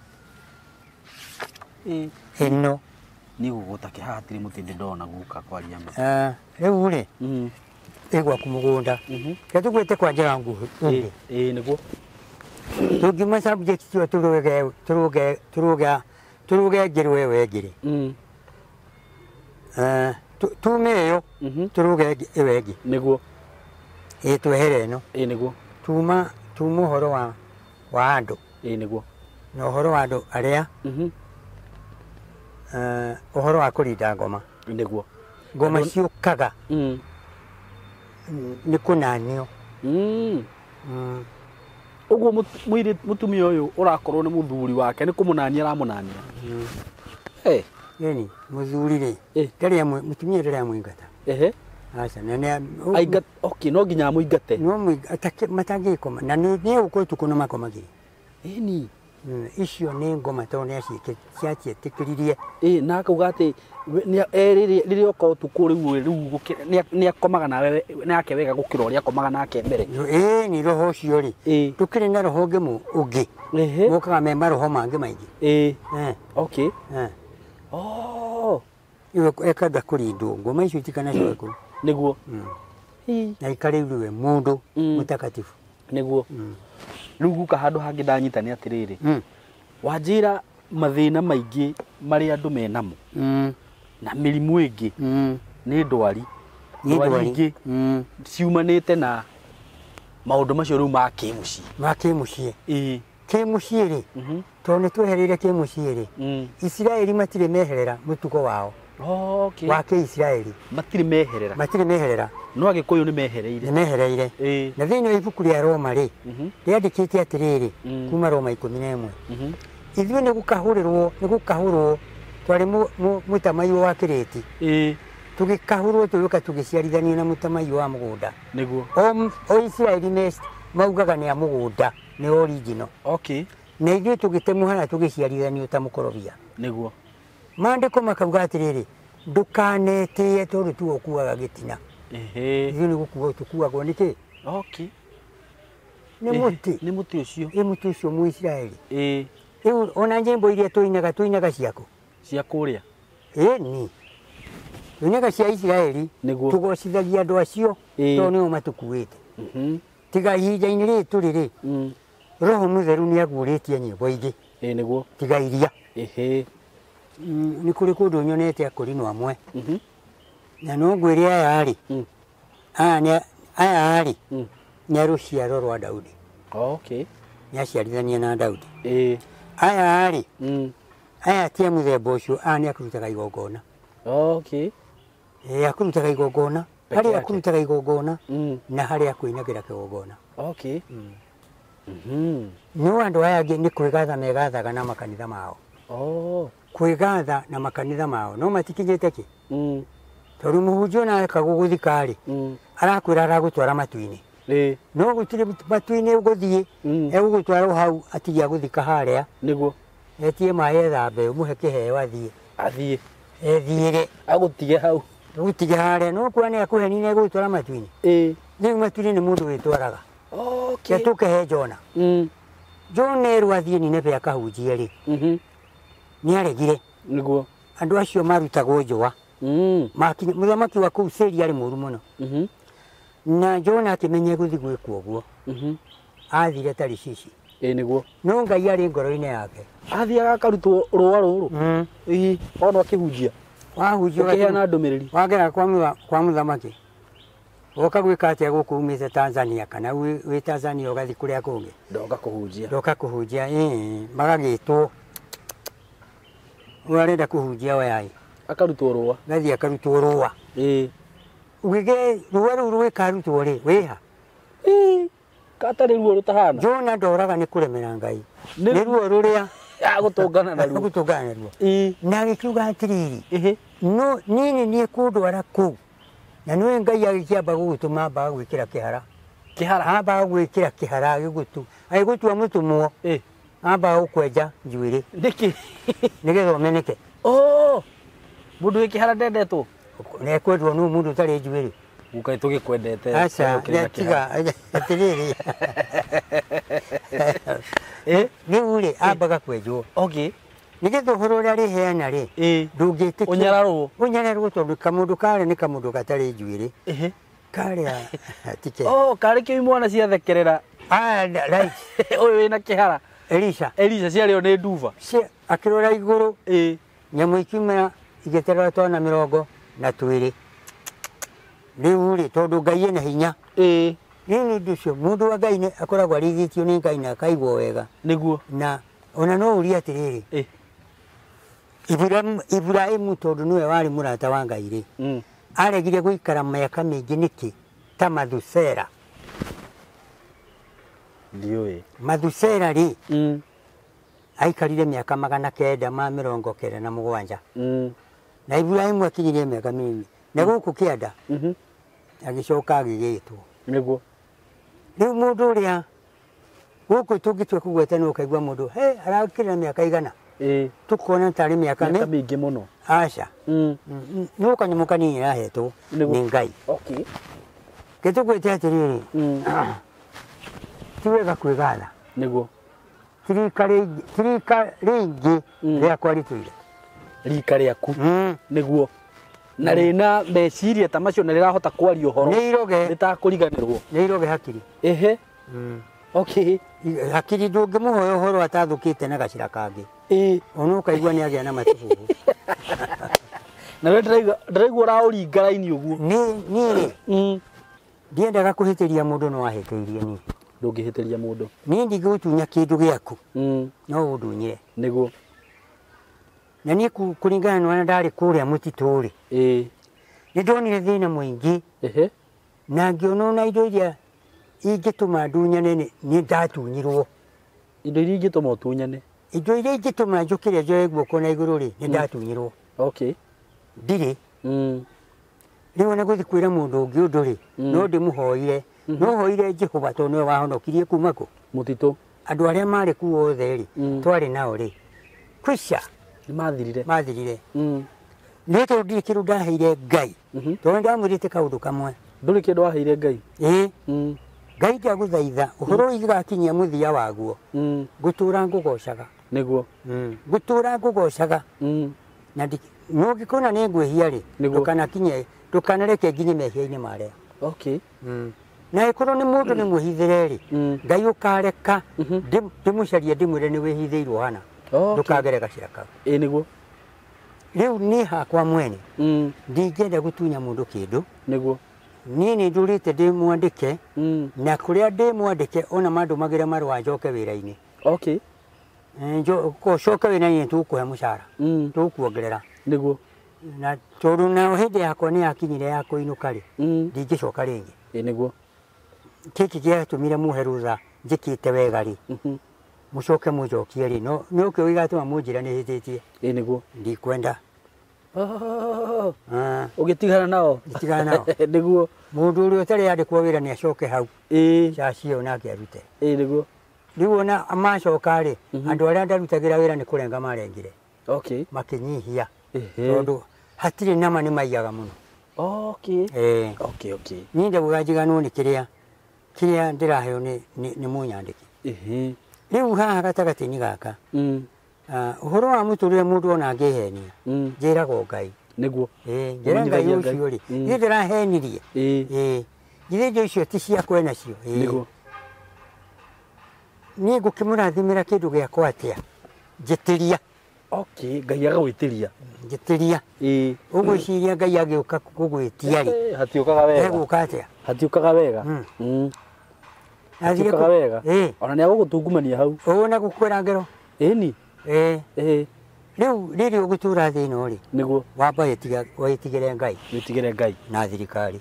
ino ni guguta hatirĩ muti ndona guka kwaria ma riu ri igwaku mugunda ketugwite kwa njira nguhi niguo tungima subject cio turuge ngirwe we ngiri tume yo turuge ewegi niguo twehere no niguo tuma horo wa andu niguo no horo wa andu aria uhoro wa kurinda ngoma niguo ngoma ciukaga ni kunanio uguo mutumia uyu urakorwo ni muthuri wake ni kumunania aramunania yeni muthuri ri ndaria mutumia ndaria mwingata asa nene aiga okay no nginya muingate no mwingata matangikoma na ni uko tukuno makomagi ni icio ni ngoma to ne ciatikiririe na akauga ati riri oko tuku riu ni akomaga nawe nake wega gukira uria akomaga nake mbere ni roho ucio ri tukiri na roho ngemu ungi mukaga me maroho mangi maingi okay iwe ekada kurindwo ngoma icio itikana cioku niguo na ikariwe mundu mutakatifu niguo riu guka handu hangi ndanyita ni atiriri wanjira mathina maingi mari andu menamo na mirimu ingi ni ndwari ingi ciumanite na maundu macio riu ma kimucie kimucie ri to ni twehereire kimucie ri Israeli matire meherera mutugo wao wa Israeli matire meherera no agikuyu ni mehereire na thiini wa ibuku ria Roma ri riandikite atiriri kuma Roma 11 ithuĩ nĩ gũkahũrwo twarĩ mũtamaiyũ wa kĩrĩti tũgĩkahũrwo tũgĩũka tũgĩciarithania na mũtamaiyũ wa mũgũnda nĩguo o Israeli maugaga nĩ a mũgũnda nĩ original na ithuĩ tũgĩtemuhana tũgĩciarithanio ta mũkorobia nĩguo maandĩko makauga atĩrĩrĩ ndũkanetĩye tondũ tu ũkuaga gĩtina ithuĩ nĩ gũkuo tũkuagwo nĩkĩ nĩ mũtĩ ũcio Mũisiraeli riu ona nyimbo iria tuinaga ciako cia kuria ni tuinaga cia Israeli tugocithagia andu acio to nio matukuite tiga ihinda-inĩ rĩtũ rĩrĩ roho mutheru ni agurĩtie nyimbo ingĩ niguo tiga iria ni kuri kundu nyonete akũrinwo amwe na no ngwĩre aya arĩ nĩ a rũciaro rwa Daudi nĩ aciarithania na Daudi aya arĩ aya tia muthemba ũcio nĩ akũrutaga igongona akũrutaga igongona harĩa akũrutaga igongona na harĩa akwĩnagĩra kĩgongona no andũ aya angĩ nĩ kwĩgatha megathaga na makanitha mao kwĩgatha na makanitha mao no matikinyĩte kĩ tondũ mũhunjia ona eka gũgũthika rĩ arakwĩra aragũtwara matu-inĩ no gũtirĩ matu-inĩ ũgũthiĩ egũgũtwara hau atigia gũthika harĩa nĩguo etie maĩ ethambe ũmũhe kĩheo athiĩ ethiĩre agũtige hau agũtige harĩa no kuona nĩ akũheni na egũgũtwara matu-inĩ rĩu matu-inĩ nĩ mũndũ wĩtwaraga tũkĩhe Jona erwo athiĩ Nineve akahunjie rĩ nĩ aregire nĩguo andũ acio marutagwo njũa mũthamaki wa kũu Syria arĩ mũũru mũno na Jona akĩmenya gũthiĩ gwĩkwo ũguo athire Tarishishi nĩguo no Ngai arĩ ngoro-inĩ yake athiaga akarutwo rũa rũrũ ona akĩhunjia wahunjia ũkĩheana ndũmĩrĩri wagera kwa mũthamaki woka gwĩka atĩa gũkũ umĩte Tanzania kana wĩ Tanzania ũgathiĩ kũrĩa kũngĩ ndoka kũhunjia magagĩtwo arenda kũhunjia waya akarutwo rũa gathiĩ akarutwo rũa ũgĩge rũa rũu rwĩkarutwo rĩ wĩha katarĩ ruo rũtahana Jona ndoraga nĩ kũremera Ngai nĩ ruo rũrĩa gũtũngana naruo na agĩkiuga atĩrĩrĩ no nini nĩ kũndwara kũu na nĩ Ngai agĩkĩamba gũgũtũma ambaga gwĩkĩra kĩhara ambaga gwĩkĩra kĩhara agĩgũtua mũtũmwo ambaga gũkwenja njuĩrĩ nĩgetha ũmeneke mũndũ wĩ kĩhara ndendetwo na ekwendwo nĩ mũndũ ũtarĩ njuĩrĩ gukai tũgĩkwendete aca tiga atĩrĩrĩ rĩu rĩ ambaga kwenjwo nĩgetha ũhoro ũrĩa rĩheana rĩ ndũngĩtĩkia ũnyararwo tondũ kamũndũ karĩa nĩ kamũndũ gatarĩ njuĩrĩ karĩa tike karĩ kĩu imwana ciathekerera ũyũ wĩna kĩhara Elisha ciarĩo nĩ nduva akĩrora igũrũ nyamũ ikiumĩra igĩterera twana 40 na twĩrĩ rĩu rĩ tondũ Ngai ena hinya nĩ ũndũ ũcio mũndũ wa Ngai akoragwo arigĩtio nĩ Ngai na akaigwo wega nĩguo na ona no ũrie atĩrĩrĩ Ibrahimu tondũ nĩwe warĩ mũrata wa Ngai rĩ aregire gũikara mĩaka mĩingĩ nĩkĩ ta Mathusela ndiũĩ Mathusela rĩ aikarire mĩaka 997 na Ibrahimu akinyire mĩaka mĩnini na gũkũ kĩanda agĩcoka agĩgĩtwo nĩguo rĩu mũndũ ũrĩa gũkũ tũngĩtua kũgwetanwo ũkaigua mũndũ arakĩra mĩaka igana tukona tarĩ mĩaka mĩingĩ mũno aca nĩ kanyamũ kanini arahetwo nĩ Ngai gĩtũkwĩte atĩrĩrĩ ti wega kwĩgatha nĩguo tirika rĩngĩ rĩakwa rĩtũire rika rĩaku nĩguo na rĩna meciria ta macio na rĩrahota kwaria ũhoro rĩtakũriganĩrwo nĩ iroge hakiri hakiri ndũngĩmũhoya ũhoro atathũkĩte na gacira kangĩ ona ũkaigua nĩ agĩa na matibuhu na we ndĩraigua ũraũringa raini ũguo niĩ ndiendaga kũhĩtĩria mũndũ no ahĩtĩirie niĩ ndũngĩhĩtĩria mũndũ niĩ ndingĩgũtunya kĩndũ gĩaku no ũndunyire nĩguo na niĩ kũringana na ndarĩ kũrĩa mũtitũ-rĩ nĩ ndonire thĩna mũingĩ na ngĩona ona indo iria ingĩtũma ndunyane nĩ ndatunyirwo indo iria ingĩtũma ũtunyane indo iria ingĩtũma njũkĩre njoe guoko na igũrũ-rĩ nĩ ndatunyirwo ndirĩ rĩu ona gũthiĩ kwĩra mũndũ ũngĩ ũndũ-rĩ no ndĩmũhoire no hoire Jehova tondũ nĩwe wahonokirie kuma kũ mũtitũ andũ arĩa marĩ kuo othe-rĩ twarĩ nao-rĩ kwisha mathirire nĩ tondũ ndirĩ kĩndũ ndaheire Ngai tondũ ndamwĩrĩte kaũndũ kamwe ndũrĩ kĩndũ waheire Ngai Ngai ndagũthaitha ũhoro ũyũ igakinyia mũthia waguo ngũtũra ngũgocaga nĩguo ngũtũra ngũgocaga na nũngĩkona nĩ ngwĩhia-rĩ ndũkanareke nginye mehia-inĩ marĩa na ĩkorwo nĩ mũndũ nĩ mwĩhithĩre-rĩ Ngai ũkareka ndĩmũcarie ndĩmwĩre nĩ wĩhithĩirwo hana ndũkagere gacira kau nĩguo rĩu niĩ hakwa mwene ndingĩenda gũtunya mũndũ kĩndũ nĩguo niĩ nĩ ndũrĩte ndĩmwandĩke na kũrĩa ndĩmwandĩke ona mandũmagĩre marũa njoke wĩra-inĩ coke wĩra-inĩ tũkũhe mũcara tũkuongerera nĩguo na tondũ nao hĩndĩ yakwa nĩ yakinyire ya kũinũka-rĩ ndingĩcoka rĩngĩ nĩguo kĩkĩ gĩatũmire mũhe rũtha njĩkĩte wega-rĩ mũcoke mũnjokie-rĩ nĩ ũkĩo gĩgatũma mũnjĩra nĩ hĩtĩtie nĩguo ndikwenda ũgĩtigana nao nĩguo mũndũ ũrĩa ũtarĩ yandĩkwo wĩra nĩ acoke hau caci ĩyo nake arute nĩguo rĩu ona macoka-rĩ andũ arĩa ndarutagĩra wĩra nĩ kũrenga marengire makĩnyihia tondũ hatirĩ nama nĩ maiyaga mũno niĩ ndauga njiganwo nĩ kĩrĩa ndĩraheo nĩ mũnyandĩki rĩu haha gatagatĩ-inĩ gaka ũhoro wa mũtũrĩre mũndũ ona angĩhenia njĩragwo Ngai nĩguo njĩra Ngai ũcio-rĩ niĩ ndĩrahenirie githĩ indo icio ti ciakwa nacio niĩ ngũkĩmũrathimĩra kĩndũ gĩakwa atĩa njĩtĩria Ngai agagwĩtĩria njĩtĩria ũgwĩciria Ngai agĩũka kũgwĩtia-rĩ egũka atĩa hatiũkaga wega hatiũkaga wega ona nĩ agũgũtungumania hau na gũkwĩra ngero rĩu rĩrĩ ũgũtũra thĩ ĩno-rĩ nĩguo wamba wĩtigĩre Ngai na thirikari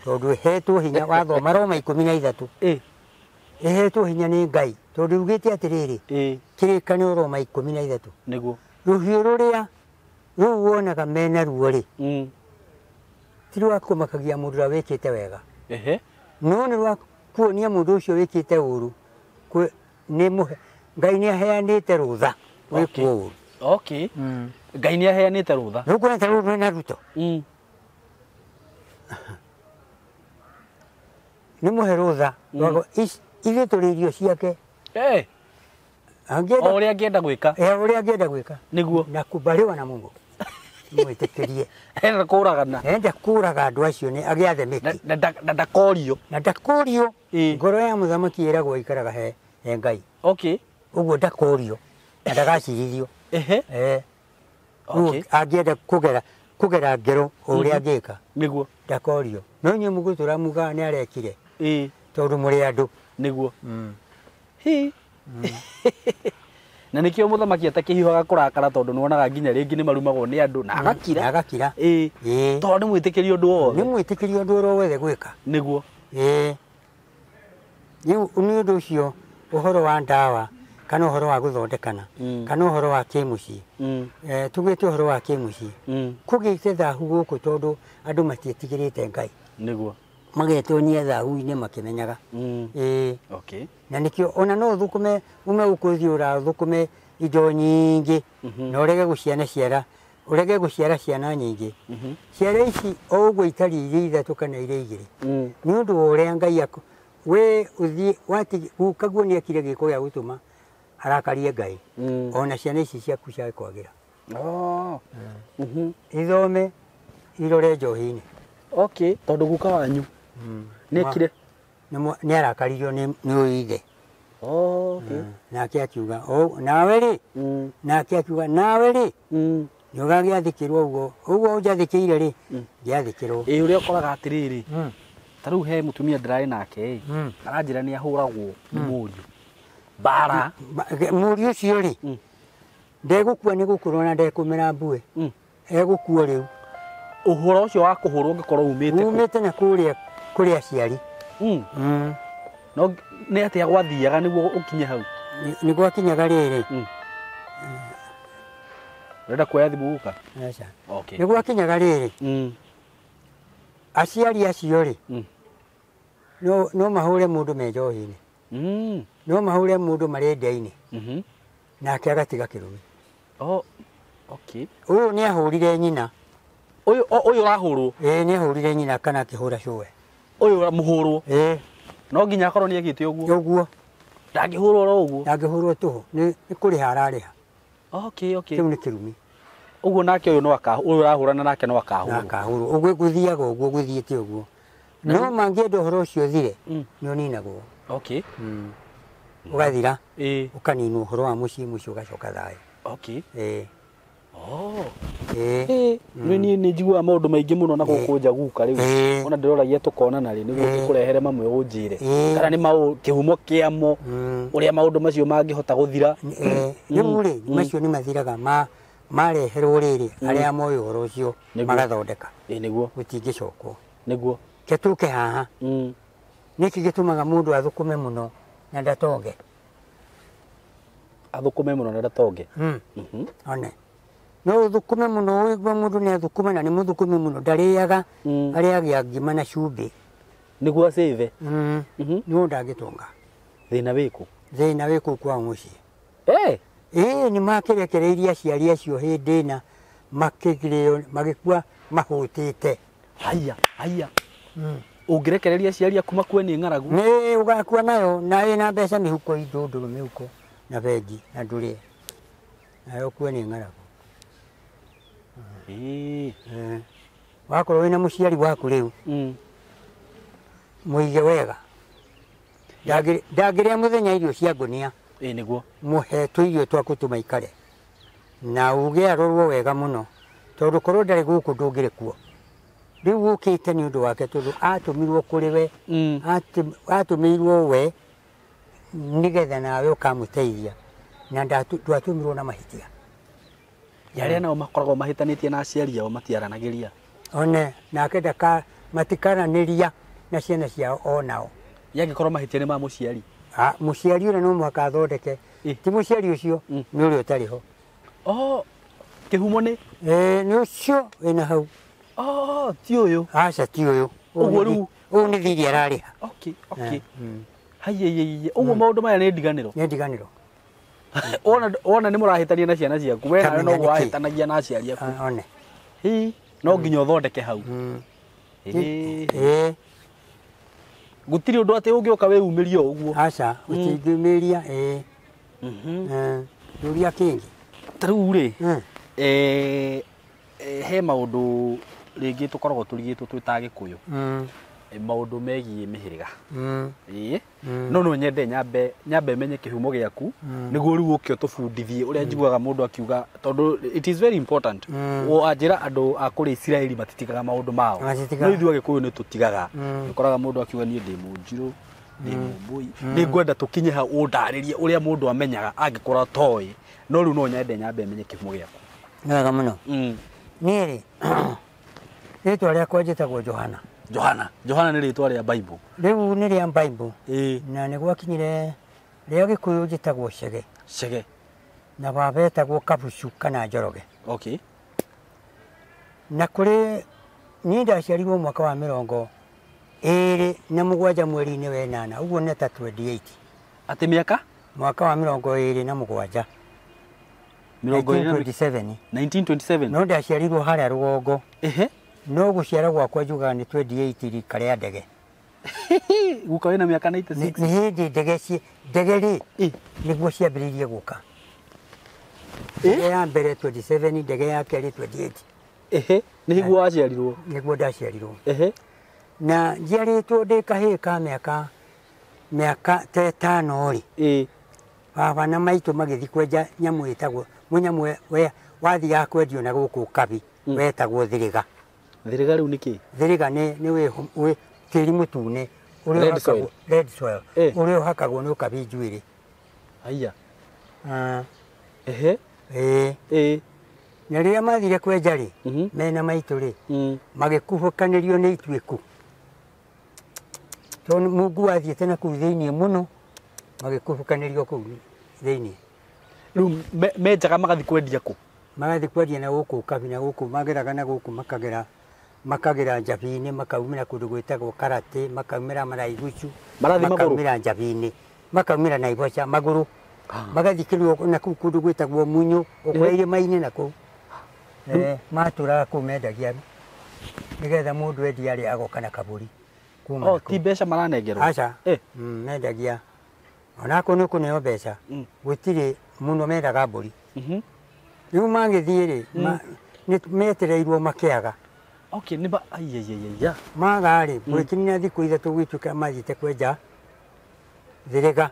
tondũ ĩhetwo hinya wathoma Roma 13 ĩhetwo hinya nĩ Ngai tondũ ugĩte atĩrĩrĩ kĩrĩkanĩro Roma 13 nĩguo rũhiũ rũrĩa rũu wonaga mena ruo-rĩ ti rwa kũmakagia mũndũ ũrĩa wĩkĩte wega no nĩ rwa kuonia mũndũ ũcio wĩkĩte ũru Ngai nĩ aheanĩte rũtha wĩkwo ũru Ngai nĩ aheanĩte rũtha rĩu kuona ta rũrũ rwĩna ruto nĩ mũhe rũtha ithuĩ tũrĩ irio ciake ũrĩa angĩenda gwĩka nĩguo na kubaliwa na Mungu mwĩtĩkĩrie enda kũragana enda kũraga andũ acio nĩ agĩathe mĩki na ndakorio ngoro ya mũthamaki ĩragwo ikaraga he Ngai ũguo ndakorio na ndagacirithio angĩenda kugera ngero uria ngika niguo ndakorio no nyu mugutura muga ni arekire tondu muri andu niguo hi na nikio muthamaki atakihihaga kurakara tondu nuonaga nginya ringi ni marumagwo ni andu na agakira tondu mwitikirio ndu wothe ni mwitikirio ndu wothe gwika niguo ni undu ucio uhoro wa ndawa kana uhoro wa guthondekana kana uhoro wa kimuci tugite uhoro wa kimuci kugite thahu guku tondu andu matitigirite ngai niguo magetonia thahu-ini makimenyaga okay na nikio ona no thukume ume ukuthiura thukume indo nyingi na urege guciana ciara urege guciara ciana nyingi ciara ici o uguo itari iria ithatu kana iria igiri ni undu wa uria ngai we uthie wati ukaguo ni akire giko ya gutuma arakarie ngai ona ciana ici ciaku cia kwagira ithome irore njohi-ini okay tondu guka wanyu nekire ni arakaririo ni uithe okay nake akiuga nawe ri nake akiuga nawe ri nyoga giathikirwo uguo njathikire ri giathikirwo uria ukoraga atiriri taru he mutumia ndirai nake aranjira ni ahuragwo ni murio bara murio ucio ri ndegukua ni gukurwo na ndekumira mbue egukua riu uhoro ucio wa kuhurwo ngikorwo umite na kuria aciari no ni atia gwathiaga niguo ukinye hau ni gwakinyaga riri urenda kuoya thimu guka aca okay ni gwakinyaga riri aciari acio ri no mahure mundu me njohi-ini no mahure mundu marenda-ini nake agatiga kirumi okay uyu ni ahurire nyina uyu rahurwo ni ahurire nyina kana akihura cuwe uyu muhurwo no nginya akorwo ni egite uguo ndangihurwo ro uguo ndangihurwo tuhu ni kuriha arariha okay kiu ni kirumi uguo nake uyu no uyu rahurana nake no akahurwo uguo guthiaga uguo guthiite uguo no mangienda uhoro ucio thire ni uninagwo okay ugathira ukaninwo uhoro wa mucii mucio ugacoka thayo okay ni njiguaga maundu maingi muno na gukunja guka riu ona ndiroragia tukonana ri niguo ngikurehere mamwe unjire kana ni kihumo kiamo uria maundu macio mangihota guthira riu ri macio ni mathiraga mareherwo riri aria moyo uhoro ucio magathondeka niguo gutingicokwo niguo ketuke haha niki gitumaga mundu athukume muno na ndatonge one no thukume muno wigwa mundu ni athukuma na ni muthukume muno ndariaga ariagia ngima na cumbi niguo save ni undagitunga thina wiku kwa mucii ni makirekereirie aciari acio hindi na makigireo magikua mahutite haya ungirekereria aciari aku makue ni ng'aragu ni ugakua nayo na ina mbeca mihuko indunduru mihuko na bengi na ndurie nayo kue ni ng'aragu wakorwo wina muciari waku riu muige wega ndagiria muthenya irio cia ngunia niguo muhe tuirio twaku tumaikare na uge arorwo wega muno tondu korwo ndari guku ndungire kuo riu ukite ni undu wake tondu atumirwo kuri we atumirwo we nigetha nawe ukamuteithia na ndatumirwo na mahitia yaria nao makoragwo mahitanitie na aciari ao matiaranagiria one nake ndaka matikaraniria na ciana ciao onao yangikorwo mahitia ni ma muciari muciari uria no muhaka athondeke ti muciari ucio ni uria utariho kihumo ni ni ucio wina hau ti uyu aca ti uyu uguo riu uyu ni thiri arariha okay uguo maundu maya ni ndiganiro ona ni murahitania na ciana ciaku we nawe no wahitanagia na aciari aku one no nginya uthondeke hau gutiri undu ati ungiuka weyumirie uguo aca utingiumiria nduria kingi tariu ri he maundu ringi tukoragwo turigitwo twita Gikuyu maundu megie mihiriga no nyende nyambe menye kihumo giaku niguo riu ukio tubundithie uria njiguaga mundu akiuga tondu it is very important o ajira andu akuri Israeli matitigaga maundu mao no ithuĩ Agĩkũyũ ni tutigaga ukoraga mundu akiuga nie ndi Mũnjirũ ndi Mũmbũi ni ngwenda tukinye ha undaririe uria mundu amenyaga angikora toy no riu no nyende nyambe menye kihumo giaku wega muno niĩ ritwa rĩakwa njĩtagwo Johana nĩ rĩtwa rĩa Bible rĩu nĩ rĩa Bible na nĩ gwakinyire rĩa Gĩkũyũ njĩtagwo Chege na baba etagwo Kabucu kana Njoroge na kũrĩ niĩ ndaciarirwo mwaka wa 27 mweri-inĩ wa 8 ũguo nĩ ta 28 atĩ mĩaka mwaka wa 27 1927 no ndaciarirwo harĩa Rũgongo no guciara gwakwa njugaga ni 28 rika rĩa ndege guka wĩna mĩaka 96 nĩ hĩndĩ ndege rĩ nĩguo ciambĩrĩirie gũka ndege ya mbere 27 ndege ya kerĩ 28 nĩ higuo waciarirwo nĩguo ndaciarirwo na njiarĩtwo ndĩ kahĩĩ ka mĩaka ta 5 rĩ baba na maitũ magĩthiĩ kwenja nyamũ ĩtagwo mũnyamũ wathiaga kwendio na gũkũ Kabi wetagwo Thĩrĩga riu niki Thĩrĩga nĩ wĩ tĩri mũtune red soil ũrĩa ũhakagwo nĩ ũkabi njuĩrĩ aya na rĩrĩa mathire kwenja rĩ mena maitũ rĩ magĩkuhũkanĩrio nĩ ituĩku tondũ Mungu athiĩte na kũu thĩinĩ mũno magĩkuhũkanĩrio kũu thĩinĩ rĩu menjaga magathiĩ kwendia kũ magathiĩ kwendia na gũkũ Kabi na gũkũ mageraga na gũkũ makagera Njabi-inĩ makaumĩra kũndũ gwĩtagwo Karate makaumĩra Maraihucu makaumĩra Njabi-inĩ makaumĩra Naivasha magũrũ magathikĩrwo na kũu kũndũ gwĩtagwo Munyũ ũkũrĩa irĩma-inĩ na kũu matũraga kũu mendagia nĩgetha mũndũ endia rĩ agoka na kabũri ti mbeca maranengerwo aca mendagia onako nĩ kũneo mbeca gũtirĩ mũno mendaga mbũri rĩu magĩthiĩ rĩ metereirwo makĩaga maga rĩ gwĩkinyia thikũ ithatũ gwĩtuĩka mathiĩte kwenja Thĩrĩga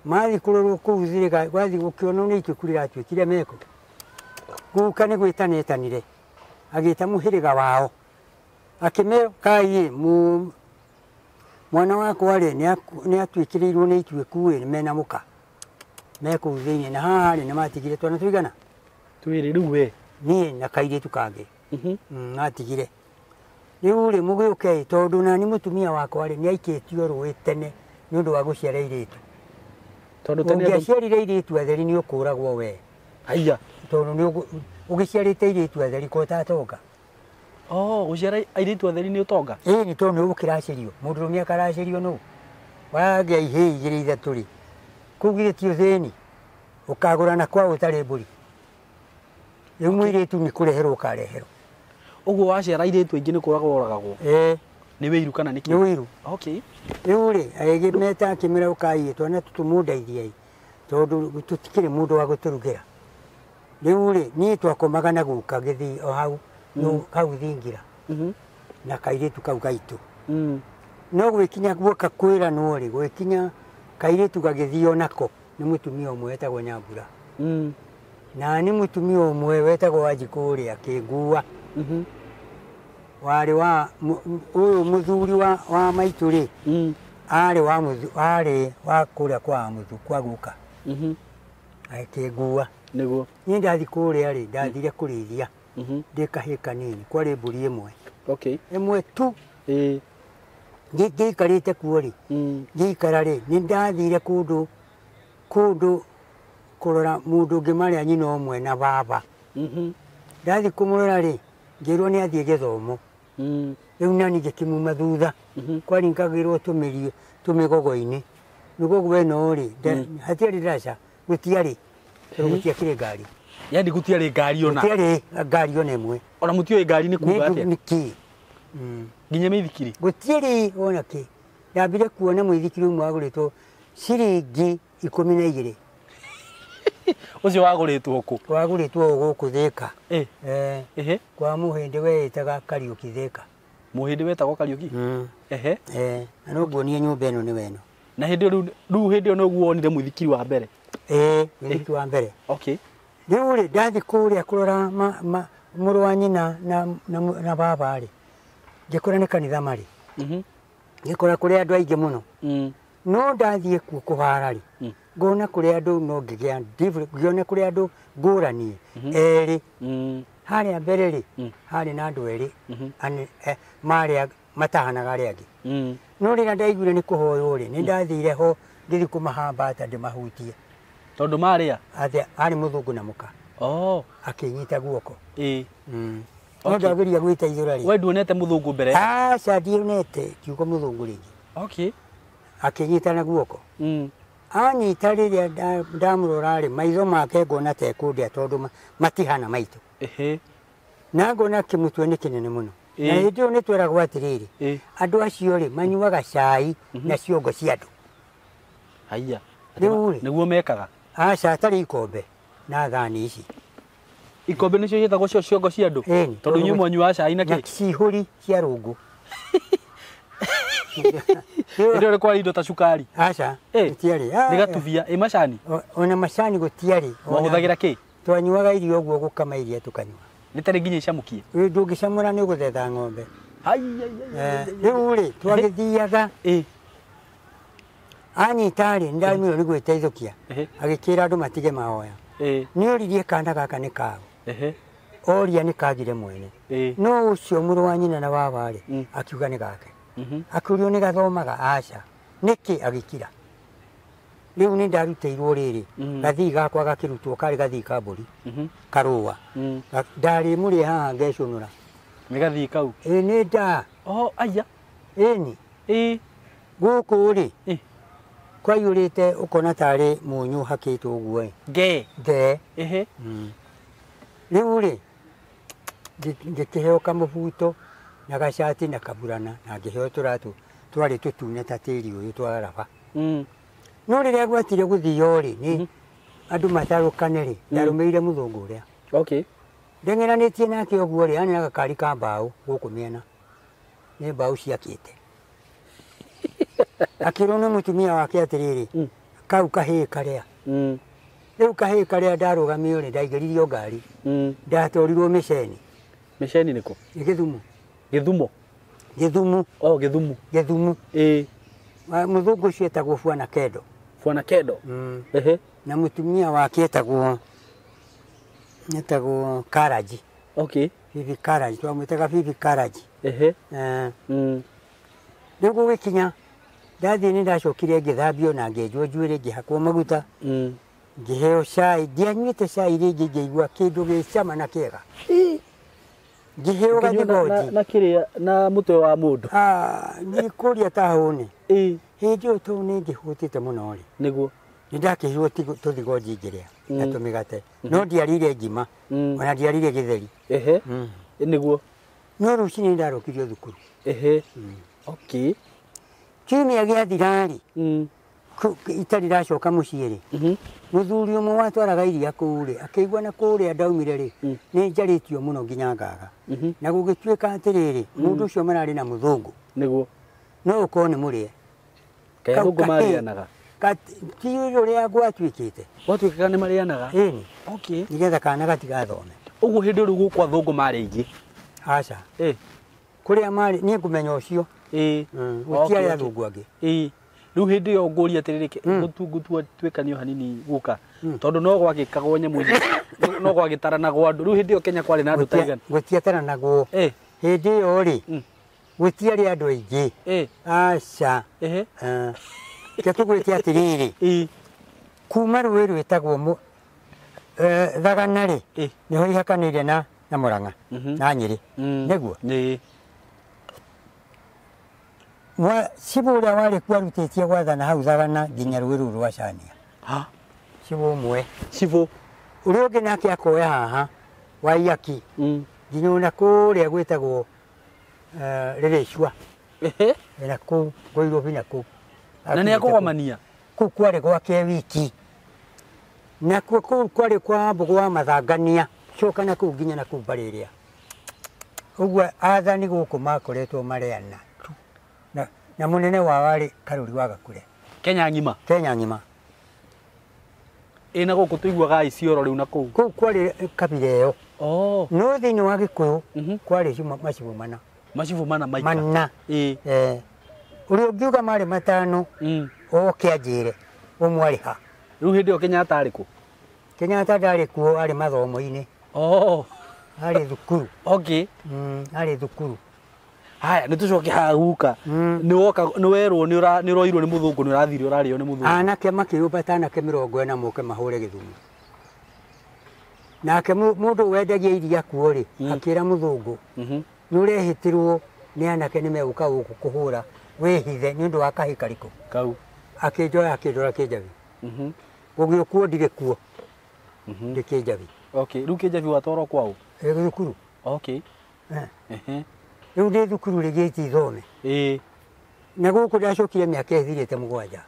mathiĩ kũrorwo kũu Thĩrĩga gwathiĩ gũkĩonwo nĩ ituĩku rĩratuĩkire meko guka nĩ gwĩtanetanire agĩta mũhĩrĩga wao akĩmeo kai mwana wakwa rĩ nĩ atuĩkĩrĩirwo nĩ ituĩku rĩ mena mũka mekũu thĩinĩ na haha rĩ nĩ matigire twana tũigana twĩrĩ rĩu we niĩ na kairĩtu kangĩ natigire rĩu rĩ mũgĩũke tondũ nani mũtumia wakwa rĩ nĩ aikĩtio rũĩ tene nĩ ũndũ wa gũciara airĩtu ũngĩaciarire airĩtu atheri nĩ ũkũragwo we tondũ nĩ ũgĩciarĩte airĩtu atheri ko ũtatonga gũciara airĩtu atheri nĩ ũtonga nĩ tondũ nĩ ũgũkĩracĩrio mũndũrũme akaracĩrio nũ wagĩa ihĩĩ igĩrĩ ithatũ rĩ kũu githĩtio thĩni ũkagũra na kwa ũtarĩ mbũri rĩu mũirĩtu nĩ kũreherwo ũkareherwo ũguo waciara airĩtu aingĩ nĩ kũragwo oragagwo nĩ wĩiru kana nĩ wĩiru rĩu rĩ agĩmeta akĩmera ũkaiyĩ twana tũtũmũndeithie tondũ tũtikĩrĩ mũndũ wa gũtũrugĩra rĩu rĩ niĩ twakomaga na guka gĩthii o hau thingira na kairĩtu kau gaitũ no gwĩkinya guoka kwĩranwo rĩ gwĩkinya kairĩtu gagĩthii onako nĩ mũtumia ũmwe wetagwo Nyambura na nĩ mũtumia ũmwe wetagwo Wanjikũ ũrĩa akĩngua warĩ wa ũyũ mũthuri wa maitũ rĩ arĩ wa kũrĩa kwa mũthu kwa guka akĩngua nĩguo niĩ ndathi kũrĩa rĩ ndathire kũrĩithia ndĩ kahĩĩ kanini kwarĩ mbũri ĩmwe tu ngĩikarĩte kuo rĩ ngĩikara rĩ nĩ ndathire kũndũ kũrora mũndũ ũngĩ marĩa nyina ũmwe na baba ndathi kũmũrora rĩ ngĩrwo nĩ athiĩ gĩthomo rĩu nani ngĩkĩmuma thutha kwaringagĩrwo tũmĩgogo-inĩ mĩgogo ĩno rĩ hatiarĩ ndaca gũtiarĩ tondũ gũtiakĩrĩ ngari yani gũtiarĩ ngari ona gũtiarĩ ngari ona ĩmwe ona mũtiũĩ ngari nĩ kuuga atĩa nĩkĩ nginya mĩithikiri gũtiarĩ ona kĩ ndambire kuona mũithikiri ũmwe wagũrĩtwo ciringi 12 ũcio wagũrĩtwo kũ wagũrĩtwo gũkũ Thĩka kwa mũhĩndĩ wetagwo Kariũki Thĩka Muhindi wetagwo Kariuki. Ehe. No nguonie nyumba ĩno nĩ weno. Na hindi rĩu no guonire muthikiri wa mbere. Muthikiri wa mbere. Okay. Rĩu rĩ ndathi kũrĩa kũrora mũrũ wa nyina na baba rĩ. Ngĩkora nĩ kanitha marĩ. Ngĩkora kũrĩ andũ aingĩ mũno. No ndathiĩ kuo kũhara rĩ. Ngona kũrĩ andũ no ngĩgĩa ngĩona kũrĩ andũ ngũrani erĩ. Harĩa mbere rĩ harĩ na andũ erĩ marĩa matahanaga arĩa angĩ. No rĩrĩa ndaiguire nĩ kũhoywo rĩ nĩ ndathire ho ngĩthiĩ kũmahambata ndĩmahutie. Tondũ marĩa arĩ mũthũngũ na mũka. Akĩnyita guoko. No ndageria gwĩta ithũra rĩ. We nduonete mũthũngũ mbere? Aca ndionete kiugo mũthũngũ rĩngĩ. Okay. Akĩnyita na guoko. Anyita rĩrĩa ndamũrora rĩ maitho make ngona ta ekũndĩa tondũ matihana maitũ. Na ngona kĩmũtwe nĩ kĩnene mũno. Na hĩndĩ ĩyo nĩ tweragwo atĩrĩrĩ andũ acio rĩ manyuaga cai na ciongo cia andũ. Haiya. Nĩguo mekaga? Aca atarĩ ikombe na thani ici. Ikombe nĩcio ciĩtagwo ciongo cia andũ? Tondũ inyuĩ mwanyuaga cai na kĩ? Na cihũri cia rũngũ. Ndio ile kwa indo ta cukari. Aca. Gũtiarĩ. Nĩ gatubia, macani. Ona macani gũtiarĩ. Mahũthagĩra kĩ? Twanyuaga irio ũguo gũkama iria tukanyua. Nĩ tarĩ nginya icamũkie. Ndũngĩcamũra nĩ ũgũthetha ng'ombe. Rĩu rĩ twagĩthiaga. Anyita rĩ ndaimĩrwo nĩ gwĩteithũkia. Agĩkĩra andũ matige mahoya. Nĩ oririe kana gaka nĩ kago. Oria nĩ kagire mwene. No ũcio mũrũ wa nyina na baba rĩ akiuga nĩ gake. Akũrio nĩ gathomaga aca. Nĩkĩ agĩkira. Rĩu nĩ ndarutĩirwo rĩrĩ. Gathii gakwa gakĩrutwo karĩ gathii ka mbũri. Karũa. Ndarĩ mũrĩ haha ngecũnũra. Nĩ gathii kau? Nĩ nda. Aya. Ĩni. Gũkũ rĩ. Kwaiyũrĩte ũkona tarĩ mũnyũ hakĩtwo ũguo. Nge. Rĩu rĩ ngĩkĩheo kamũbuto na gacati na kaburana na ngĩheo tũratũ twarĩ tũtune ta tĩri ũyũ twa raba. No rĩrĩa gwatire gũthio rĩ nĩ andũ matarũkane rĩ ndarũmĩire mũthũngũ ũrĩa. Ndengeranĩtie nake ũguo rĩ anĩ gakari ka mbaũ gũkũ mĩena nĩ mbaũ ciakĩte. Akĩrwo nĩ mũtumia wake atĩrĩrĩ kau kahĩĩ karĩa. Rĩu kahĩĩ karĩa ndarũgamio rĩ ndaingĩririo ngari. Ndatwarirwo Mĩceni. Mĩceni nĩkũ? Gĩthumo. Gĩthumo? Gĩthumo. Gĩthumo. Gĩthumo. Mũthũngũ ũcio etagwo Bwana Kendo. Bwana Kendo? Na mũtumia wake etagwo Karaji. Bibi Karaji twamwĩtaga Bibi Karaji. Rĩu gũgĩkinya ndathiĩ nĩ ndacokire ngĩthambio na ngĩenjwo njuĩrĩ ngĩhakwo maguta. Ngĩheo cai ndianyuĩte cai rĩngĩ ngĩigua kĩndũ gĩcama na kĩega. Ngĩheo gathigoji. Na kĩrĩa na mũtwe wa mũndũ. Nĩ kũrĩa ta hũne. Hĩndĩ ĩyo to nĩ ngĩhũtĩte mũno rĩ. Nĩguo. Nĩ ndakĩhirwo tũthigoji ngĩrĩa na tũmĩgate. No ndiarire ngima ona ndiarire gĩtheri. Nĩguo. No rũcinĩ ndarũkirio thukuru. Okay. Kiumia gĩathira rĩ itarĩ ndacoka mũciĩ rĩ mũthuri ũmwe watwaraga iria kũu rĩ akĩigua na kũrĩa ndaumire rĩ nĩ njarĩtio mũno nginya ngaga. Na gũgĩtuĩka atĩrĩrĩ mũndũ ũcio mararĩ na mũthũngũ. Nĩguo. No ũkorwo nĩ mũrĩe. Kathũngũ marĩanaga. Ti ũrĩa gwatuĩkĩte. Gwatuĩkaga nĩ marĩanaga? Okay. Nĩgetha kana gatigathome. Ũguo hĩndĩ ĩrĩa gũkũ athũngũ marĩ aingĩ? Aca. Kũrĩa marĩ niĩ ngũmenya ũcio. Gũtiarĩ athũngũ angĩ. Rĩu hĩndĩ ĩyo ngũria atĩrĩrĩ gũtuĩkanio hanini gũka tondũ no gwagĩkagwo nyamũ ici no gwagĩtaranagwo andũ. Rĩu hĩndĩ ĩyo Kenya kwarĩ na andũ ta igana? Gũtiataranagwo. Hĩndĩ ĩyo rĩ gũtiarĩ andũ aingĩ. Aca. Kĩo tũgwĩte atĩrĩrĩ kuma rũĩ rwĩtagwo Thagana rĩ nĩho ihakanĩire na Mũrang'a na Nyĩrĩ. Nĩguo. Cibũ ũrĩa warĩ kuo arutĩtie gwathana hau Thagana nginya rũĩ rũu rwa Cania. Cibũ ũmwe. Cibũ ũrĩa ũngĩ nake akoya haha wa Iyaki nginya ona kũrĩa gwĩtagwo Rĩrĩcua. Na kũu Ngoirobi na kũu. Na nĩ akũgomania? Kũu kwarĩ gwake wiki. Na kũu kwarĩ kwa Mbũgũ wa Mathangania coka na kũu nginya na kũu Mbarĩrĩa. Ũguo athani gũkũ makoretwo mareana na mũnene wao arĩ Karuri wa Gakure. Kenya ng'ima. Kenya ng'ima. Ĩna gũkũ tũiguaga Isiolo rĩu na kũu. Kũu kwarĩ kabira ĩyo. Oh. No thĩinĩ wa Gĩkũyũ kwarĩ macibu mana. Macibu mana maika. Mana. Ũrĩa ũngiuga marĩ matano oke anjĩre ũmwe arĩ ha. Rĩu hĩndĩ ĩyo Kenyatta arĩ kũ? Kenyatta ndarĩ kuo, arĩ mathomo-inĩ. Oh. Arĩ thukuru. Okay. Arĩ thukuru. Haya nĩ tũcoke haguka. Nĩ woka nĩ werwo nĩ ũroirwo nĩ mũthũngũ nĩ ũrathire ũrarĩo nĩ mũthũngũ. Anake makĩũmba ta anake 40 moke mahũre Gĩthumo. Nake mũndũ wendagia iria kuo rĩ akĩra mũthũngũ nĩ ũrehĩtĩrwo nĩ anake nĩ megũka gũkũ kũhũra wĩhithe nĩ ũndũ wa kahĩ karĩkũ kau. Akĩnjoya akĩndora Kĩnjabi. Gũgĩũkuo ndirĩ kuo. Ndĩ Kĩnjabi. Okay, rĩu Kĩnjabi watwarwo kwao? Thukuru. Okay. Rĩu ndĩ thukuru rĩgĩti thome. Na gũkũ ndacokire mĩaka ĩthirĩte 7.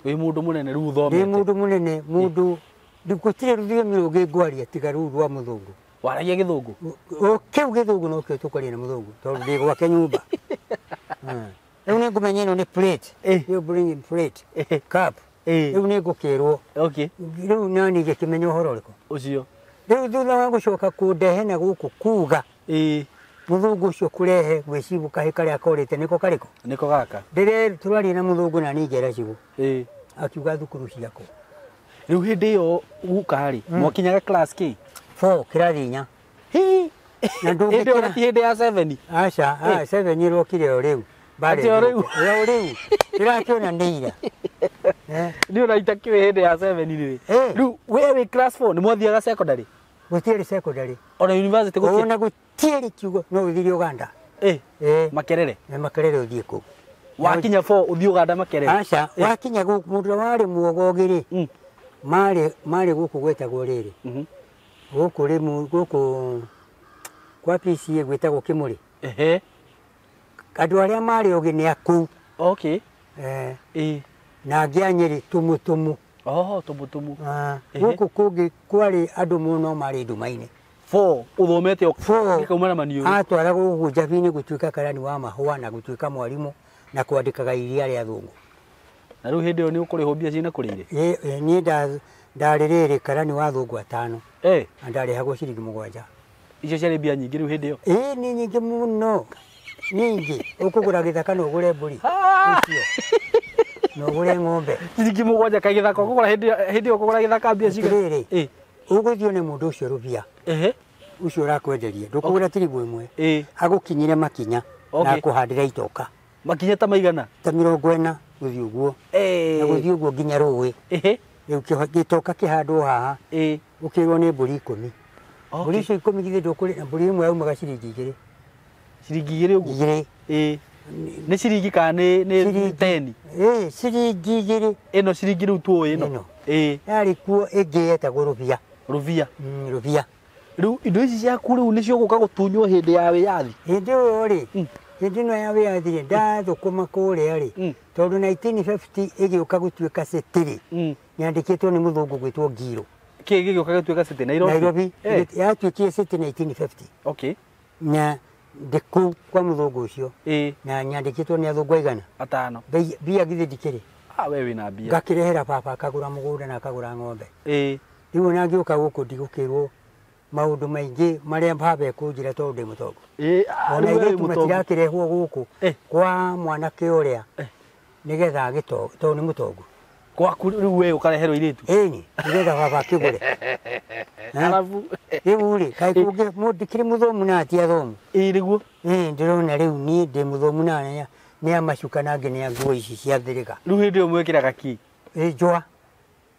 Wĩ mũndũ mũnene rĩu thomete? Ndĩ mũndũ mũnene, mũndũ ndikũtirĩ rũthiomi rũngĩ ngwaria tiga rũu rwa mũthũngũ. Waragia Gĩthũngũ? Kĩu Gĩthũngũ no kĩo tũkwaria na mũthũngũ tondũ ndĩ gwake nyũmba. Rĩu nĩ ngũmenya ĩno nĩ plate. You bring plate. Cup. Rĩu nĩ ngũkĩrwo. Okay. Rĩu nani ngĩkĩmenya ũhoro ũrĩkũ? Ũcio. Rĩu thutha wa gũcoka kũndehe na gũkũ kuuga mũthũngũ ũcio kũrehe gwĩcibu kahĩ karĩa korĩte nĩko karĩkũ? Nĩko gaka. Tũraria na mũthũngũ na niĩ ngera cibu. Akiuga thukuru ciakwo. Rĩu hĩndĩ ĩyo guka-rĩ mwakinyaga class K? 4 kĩrathi 4. Na ndũngĩkĩra hĩndĩ ya 7? Aca 7 ĩrokire o rĩu. Ati o rĩu? Rĩu ndĩrakĩona nĩ ira. Nĩ ũraita kĩũĩ hĩndĩ ya 7 rĩ? Rĩu we wĩ class 4 nĩ mwathiaga secondary? Gũtiarĩ secondary. Ona university gũtiarĩ? Ona gũtiarĩ kiugo no ũthire Uganda. Makerere? Makerere ũthiĩ kũu. Wakinya 4 ũthiĩ Uganda Makerere? Aca wakinya gũkũ mũndũ warĩ muogogi-rĩ marĩ gũkũ gwetagwo rĩrĩ. Gũkũ rĩmu gũkũ kwa PCA gwetagwo Kĩmũrĩ. Andũ arĩa marĩ ogĩ nĩ akũu. Okay. Na angĩ a Nyĩrĩ Tumutumu. Tumutumu. Gũkũ kũngĩ kwarĩ andũ mũno marĩ nduma-inĩ. 4 ũthomete ũkaumana maniũrũ? Atwaragwo gũkũ Njabi-inĩ gũtuĩka karani wa mahũa na gũtuĩka mwarimũ na kwandĩkaga iria rĩa athũngũ. Na rĩu hĩndĩ ĩyo nĩ ũkũrĩhwo mbia ciĩna kũrĩire? Niĩ ndarĩ rĩrĩ karani wa athũngũ 5 na ndarĩhagwo ciringi 7. Icio ciarĩ mbia nyingĩ rĩu hĩndĩ ĩyo? Nĩ nyingĩ mũno. Ningĩ ũkũgũra gĩthaka no ũgũre mbũri icio no ũgũre ng'ombe. Ciringi 7 ka gĩthaka ũkũgũra hĩndĩ ĩyo ũkũgũra gĩthaka mbia cigana? Ũgũthiĩ nĩ mũndũ ũcio rũbia ũcio ũrakwenderia ndũkũgũra tiribu ĩmwe agũkinyire makinya na kũhandĩra itoka. Makinya ta maigana? Ta 40 gũthiĩ ũguo na gũthiĩ ũguo nginya rũĩ. Rĩu gĩtoka kĩhandwo haha ũkĩrwo nĩ mbũri 10. Mbũri icio 10 githĩ ndũkũrĩ na mbũri ĩmwe yaumaga ciringi 2. Ciringi 2 ũguo? Nĩ ciringi kana nĩ 10? Ciringi 2. Ĩno ciringi rĩu tuoĩ ĩno? Yarĩ kuo ĩngĩ yetagwo rũbia. Rũbia? Rũbia. Rĩu indo ici ciaku rĩu nĩcio gũka gũtunywo hĩndĩ ya wĩyathi? Hĩndĩ ĩyo rĩ hĩndĩ ĩno ya wĩyathi ndathũkũma kũrĩa rĩ tondũ 1950 ĩgĩũka gũtuĩka city nyandĩkĩtwo nĩ mũthũngũ gwĩtwo Ngiro. Kĩ gĩgĩũka gũtuĩka city? Nairobi yatuĩkire city 1950. Okay. Na ndĩkũu kwa mũthũngũ ũcio na nyandĩkĩtwo nĩ athũngũ aigana? 5. Mbia githĩ ndikĩrĩ? We wĩna mbia. Ngakĩrehera baba akagũra mũgũnda na akagũra ng'ombe. Rĩu ona ngĩũka gũkũ ndigũkĩrwo maũndũ maingĩ marĩa baba ekũnjĩra tondũ ndĩ mũtongo. Ona airĩtu matirakĩrehwo gũkũ kwa mwanake ũrĩa nĩgetha agĩtongo tondũ nĩ mũtongo. Gwaku rĩu we ũkareherwo airĩtu? Nĩgetha baba akĩgũre. Rĩu rĩ kaĩ kũngĩ ndikĩrĩ mũthomu na ti athomu? Nĩguo? Ndĩrona rĩu niĩ ndĩ mũthomu na nĩ amacuka na angĩ nĩ nguo ici cia thirika. Rĩu hĩndĩ ĩyo mwĩkĩraga ki? Njũa.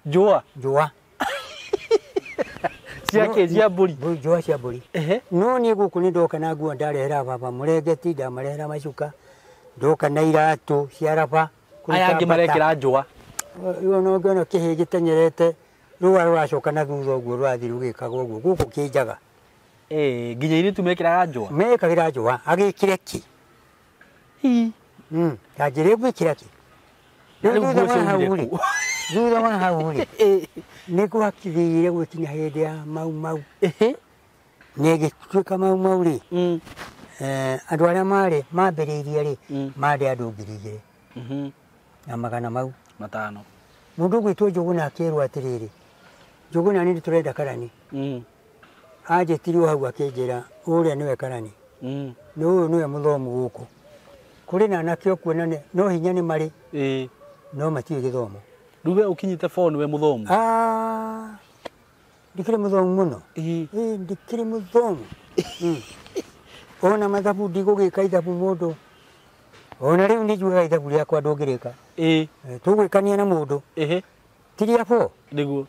Njũa? Njũa. Ciake cia mbũri? Njũa cia mbũri. No niĩ gũkũ nĩ ndoka na nguo ndarehera baba mũrengeti ndamarehera macuka ndoka na iratũ cia raba. Aya angĩ marekĩra njũa? Rĩu ona ũngĩona kĩhĩ gĩtengerete rũa rũracoka na thutha ũguo rũrathiĩ rũgĩkaga ũguo gũkũ kĩnjaga. Nginya airĩtu mekĩraga njũa? Mekagĩra njũa agĩkĩre ki. Kanjĩrĩ gwĩkĩra ki. Thutha wa hau rĩ nĩ gwakithĩire gwĩkinya hĩndĩ ya mau. Nĩ ĩgĩtuĩka mau rĩ andå arä a marä mambä rä irie rä marä andå ngiri igä rä na magana mau matano må ndå gwä two Njuguna akä rwo atä rä rä Njuguna nä tå renda Karani anjä tirio hau akä njä ra å rä a nä we Karani nä å yå nä we må thomu gå kå kå rä na anake o kuona no hinya nä marä no matiå gä thomo rä u we å kinyä te nä we må thomu ndikä rä må thomu må no ndikä rä må thomu ona mathabu ndigå gä ka ithabu må ndå ona rä u nä njugaga ithabu rä akwa ndå ngä rä ka tå gwä kania na må ndå tiria bo nä guo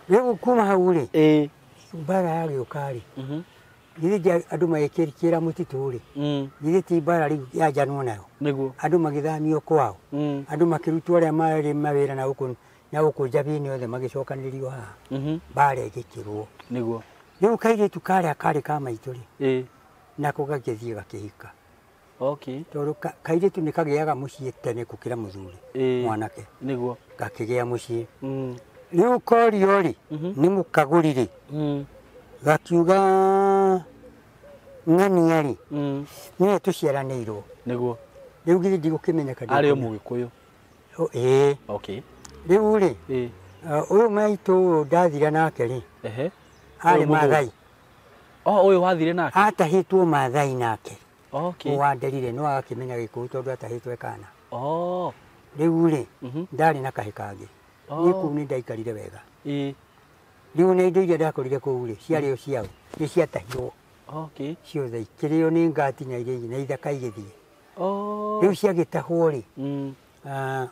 rä u kuma hau rä mbara yarä å karä githä andå magäkä ra må titå rä githä ti mbara rä u yanjanwo nayo andå magä thamio kwao andå makä rutwo arä a marä mawä ra na gå kå njabinä othe magä cokanä rio haha mbara ĩgä kä rwo rä u kairä tu karä a karä ka maitå rä nako gagä thiä gakä hika tondå kairä tu nä kagä aga må ciä tene gå kä ra må thuri mwanake gakä gä a må ciä rä u korio rä nä må kagå ri rä gakiuga ng'ania rä nä we tå ciaranä irwo rä u githä ndigå kä menyeka arä o må gä kå yå rä u rä å yå maitå å ndathira nake rä arä mathai å yå wathire nake atahä two mathai nake å wanderire no agakä menya gä kå tondå atahä two ekana rä u rä ndarä na kahä kangä nä kå u nä ndaikarire wega rä u nä indo iria ndakorire kå u rä ciarä o ciao nä ciatahirwo ciothe ikä rä o nä ngatinya iria ingä na ithaka igä thiä rä u ciagä tahwo rä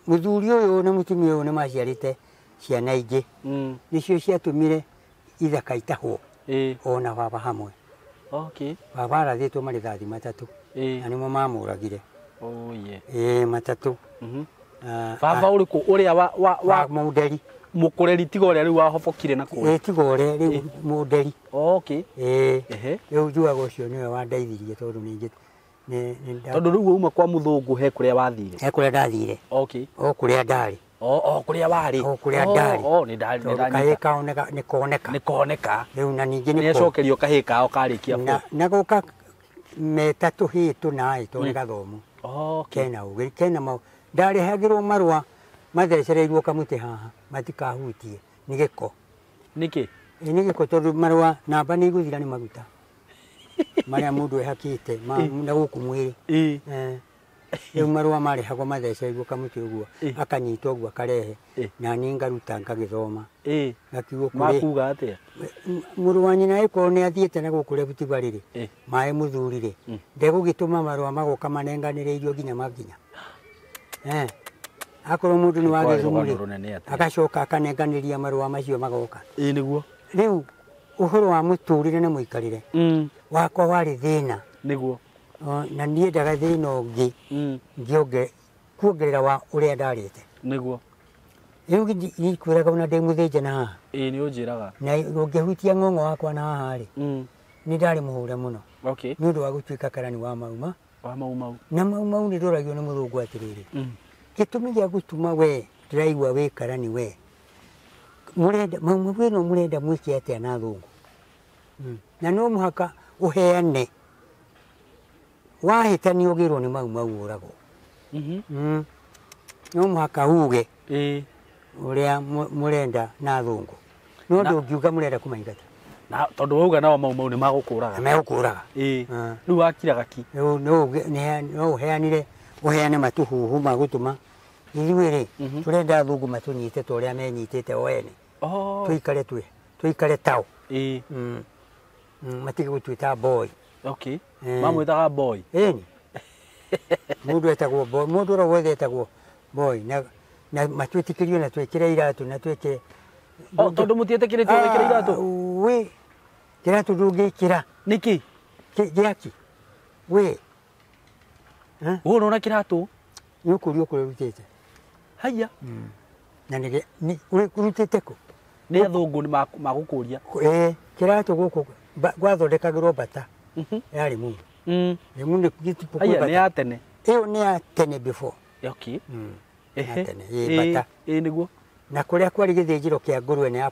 må thuri å yå na må tumia å yå nä maciarä te ciana ingä nä cio ciatå mire ithaka itahwo ona baba hamwe baba arathä two marä thathi matatå na nä mo mamå ragire matatå baba å rä kå å rä a wa må nderi må kå reri tiga å rä a rä u wahobokire na kå tiga å rä rä u må nderi rä u njugaga å cio nä we wandeithirie tondå nä tondå rä u uma kwa må thå ngå he kå rä a wathire he kå rä a ndathire o kå rä a ndarä kå rä a warä kå rä a ndarä kahä kao nä koneka rä u na ningä nä acokerio kahä kao karä kia na gå ka metatå hä tå naä tondå nä gathomo kena å gä kena mau ndarä hagä rwo marå mathecereirwo kamå tä haha matikahutie nä gä ko nä gä ko tondå marå namba nä igå thira nä maguta marä a må ndå ehakä te na gå kå mwä rä rä u marå marä hagwo mathecereirwo kamå tä å guo akanyita å guo akarehe na nä ngaruta ngagä thoma gakiugo makuga atä må rå wa nyina ä korwo nä athiä te na gå kå rä a butibarä rä maä må thuri rä ndegå gä tå ma marå magoka manenganä rä irio nginya makinya akorwo må ndå nä wagä thumu rä agacoka akanenganä ria marå macio magoka rä u å horo wa må tå rä re na må ikarä re wakwa warä thä na na niä ndaga thä na å ngä kuongerera wa å rä a ndarä te rä u ikwä raga ona ndä må thä njana haha na å ngä hutia ng'ong'o wakwa na haha rä nä ndarä må hå re må no nä å ndå wa gå tuä ka Karani wa mauma na mau nä ndå ragio nä må thå ngå atä rä rä gä tå mi gä a gå tuma we ndä raigua wä Karani we mauma wä no må renda mwä ke atä na thå ngå na no må haka å heane wahä tania å gä rwo nä mau å ragwo no må haka uge å rä a må renda na thå ngå no ndå ngiuga må renda kå maingata tondå wauga nao mau nä magå kå raga megå kå raga rä u wakiraga ki no å heanire å heane matå huhu magå tå ma ithuä rä tå renda thå ngå matå nyite ta å rä a menyitä te o ene tå ikare tao matige gå tuä ta mamwä taga ĩni må ndå etagwo må ndå å wothe etagwo na matuä tä kä rio na twä kä re iratå na twä ke tondå må tiätä kä rä tio wä kä re iratå wä kä ratå ndå ngä kä ra nä kä gä aki wä å rona kä ratå nä å kå rio kå rä rutä te haya na nä rutä te kå nä athå ngå magå kå ria kä ratå gå kå gwathondekagä rwo mbata yarä mu rä mu nä ya tene ä yo nä ya tene before nä guo na kå rä a kwarä gä thä njä ro kä a ngå rwe nä ya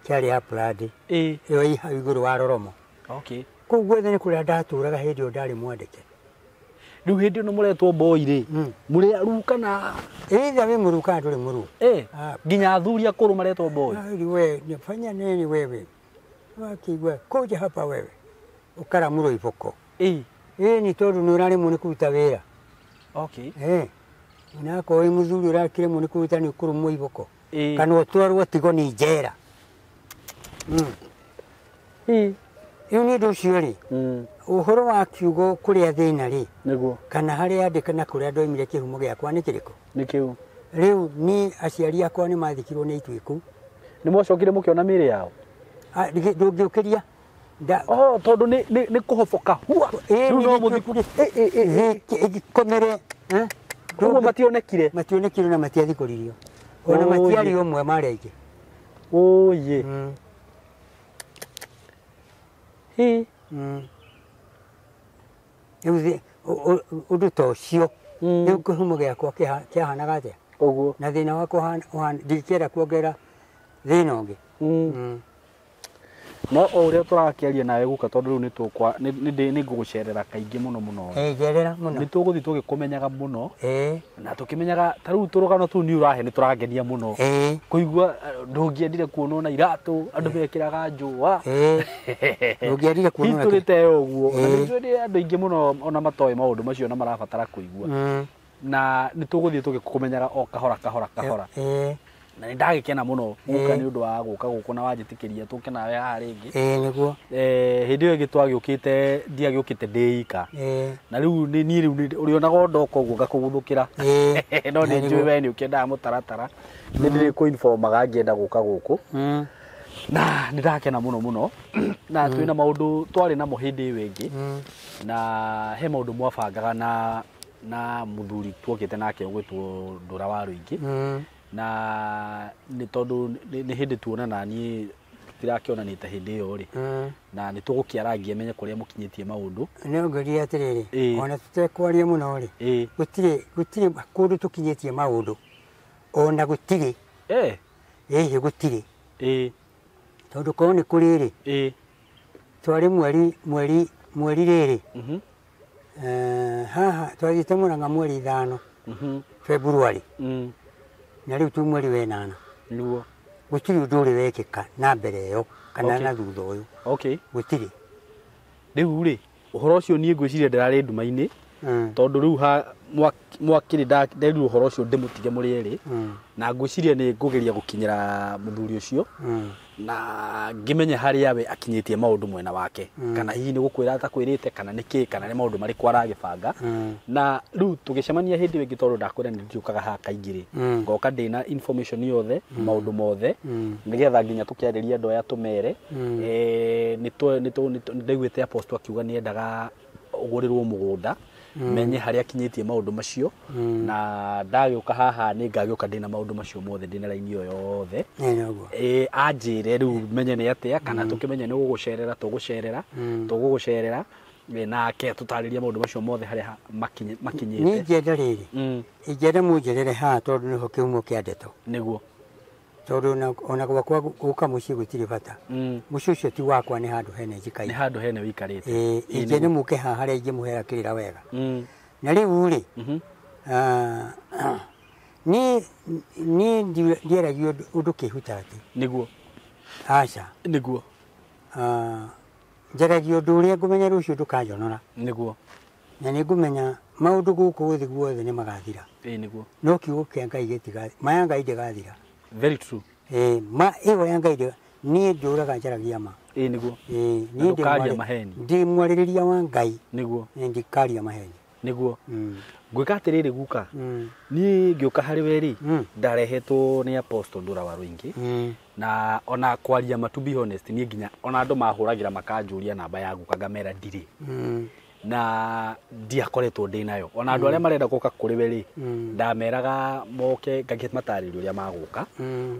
kiari ya Pladi ĩ yo iha iguru wa Roromo okay kuu gwethe nĩ kũrĩa ndatũraga hĩndĩ ĩyo ndarĩ mwandĩke rĩu hĩndĩ ĩno mũretwo boy-rĩ mũrĩ aru kana either wĩ mũru kana ndũrĩ mũru nginya athuri akũrũ maretwo boy we nifanya nini wewe wakigwa kuja hapa wewe ukaramuro iboko ni tondu nĩ ũraremwo nĩ kũruta wĩra okay nako wĩ mũthuri ũrakĩremwo nĩ kũruta nĩ ũkũrũmwo iboko kana ũtwarwo tigo nĩ njera rĩu nĩ ũndũ ũcio-rĩ ũhoro wa kiugo kũrĩa thĩna-rĩ kana harĩa andĩkana kũrĩa ndoimire kĩhumo gĩakwa nĩ kĩrĩkũ nĩ kĩu rĩu ni aciari akwa nĩ mathikirwo nĩ ituĩku nĩ mwacokire mũkĩona mĩĩrĩ yao ndũngĩũkĩria tondũ nĩ kũhoboka hua rĩu no mũthikũ komere ũguo mationekire na matiathikũririo ona matiarĩ ũmwe marĩ aingĩ ũyĩ ũndũ ta ũcio rĩu kĩhumo gĩakwa kĩahanaga atĩa ũguo na thĩna wakwa ndingĩkĩenda kuongerera thĩna ũngĩ no o ũrĩa tũrakĩaria nawe guka tondũ rĩu nĩ ngũgũcerera kaingĩ mũno mũno njerera mũno nĩ tũgũthiĩ tũgĩkũmenyaga mũno na tũkĩmenyaga ta rĩu tũrũgano tũu nĩ ũrahe nĩ tũrangenia mũno kũigua ndũngĩendire kuonwo na iratũ andũ mekĩraga njũa ndũngĩendire kuonwo history ta ĩyo ũguo na nĩ andũ aingĩ mũno ona matoĩ maũndũ macio na marabatara kũigua na nĩ tũgũthiĩ tũgĩkũmenyaga o kahora na nĩ ndagĩkena mũno guka nĩ ũndũ wa gũka gũkũ na wanjĩtĩkĩria tũke nawe haha rĩngĩ nĩguo hĩndĩ ĩyo ĩngĩ twagĩũkĩte ndiagĩũkĩte ndĩ ika na rĩu niĩ rĩu ũrĩonaga ndoka ũguo ngakũguthũkĩra no nĩ njũĩ we nĩ ũkĩendaga mũtaratara nĩ ndĩrĩkũinbomaga ngĩenda gũka gũkũ na nĩ ndakena mũno mũno na twĩna maũndũ twarĩ namo hĩndĩ ĩyo ĩngĩ na he maũndũ mwabangaga na mũthuri tuokĩte nake ũgwĩtwo Ndũra wa Rũingĩ na nĩ tondũ nĩ hĩndĩ tuonana niĩ tũtirakĩonanĩte hĩndĩ ĩyo-rĩ na nĩ tũgũkĩarangia menye kũrĩa mũkinyĩtie maũndũ nĩ ongeria atĩrĩrĩ ona tũtekwaria mũno-rĩ gũtirĩ kũndũ tũkinyĩtie maũndũ ona gũtirĩ gũtirĩ tondũ korwo nĩ kũrĩ-rĩ twarĩ mweri rĩrĩ haha twathiĩte Mũrang'a mweri 5 February na rĩu tu mweri wa 8 gũtirĩ ũndũ ũrĩ wekĩka na mbere ĩyo kana na thutha ũyũ gũtirĩ rĩu-rĩ ũhoro ũcio niĩ ngwĩciria ndĩrarĩ nduma-inĩ tondũ rĩu mwakĩrĩ nderirwo ũhoro ũcio ndĩmũtige mũrĩ erĩ na ngwĩciria nĩ ngũgeria gũkinyĩra mũthuri ũcio na ngĩmenye harĩa we akinyĩtie maũndũ mwena wake kana hihi nĩ gũkwĩra atakwĩrĩte kana nĩkĩ kana nĩ maũndũ marĩkũ aragĩbanga na rĩu tũgĩcemania hĩndĩ ĩyo ĩngĩ tondũ ndakwĩra nĩ ndiũkaga haha kaingĩ-rĩ ngoka ndĩna information yothe maũndũ mothe nĩgetha nginya tũkĩarĩria andũ aya tũmere nĩndaiguĩte Apostle akiuga nĩ endaga ũgũrĩrwo mũgũnda menye harĩa akinyĩtie maũndũ macio na ndagĩũka haha nĩ ngagĩũka ndĩna maũndũ macio mothe ndĩna raini ĩyo yothe anjĩre rĩu menye nĩ atĩa kana tũkĩmenye nĩ tũgũgũcerera nake tũtarĩrie maũndũ macio mothe harĩa makinyĩte niĩ ingĩenda rĩrĩ ingĩenda mũnjerere haha tondũ nĩho kĩhumo kĩa ndeto nĩguo tondũ ona gwakwa gũka mũciĩ gũtirĩ bata mũciĩ ũcio ti wakwa nĩ handũ hene njikaire nĩ handũ hene wĩikarĩte ingĩenda mũke haha harĩa ingĩmũhera kĩrĩra wega na rĩu-rĩ niĩ ndieragia ũndũ kĩhuta atĩ nĩguo aca nĩguo njaragia ũndũ ũrĩa ngũmenya rũciũ ndũkanjonora nĩguo na nĩ ngũmenya maũndũ gũkũ thĩ guothe nĩ magathira nĩguo no kiugo kĩa Ngai gĩtigathira maya Ngai ndĩgathira very true ĩyo ya Ngai niĩ ndũraga njaragia ma nĩguo ndũkaria maheni ndĩ mwarĩrĩria wa Ngai nĩguo ndikaria maheni nĩguo ngwĩka atĩrĩrĩ guka niĩ ngĩũka harĩ we-rĩ ndarehetwo nĩ Apostle Ndũra wa Rũingĩ na ona kwaria ma to be honest niĩ nginya ona andũ mahũragĩra makanjũria namba ya guka ngamera ndirĩ na ndiakoretwo ndĩnayo ona andũ arĩa marenda gũka kũrĩ we-rĩ ndameraga moke ngakĩmatarĩria ũrĩa magũka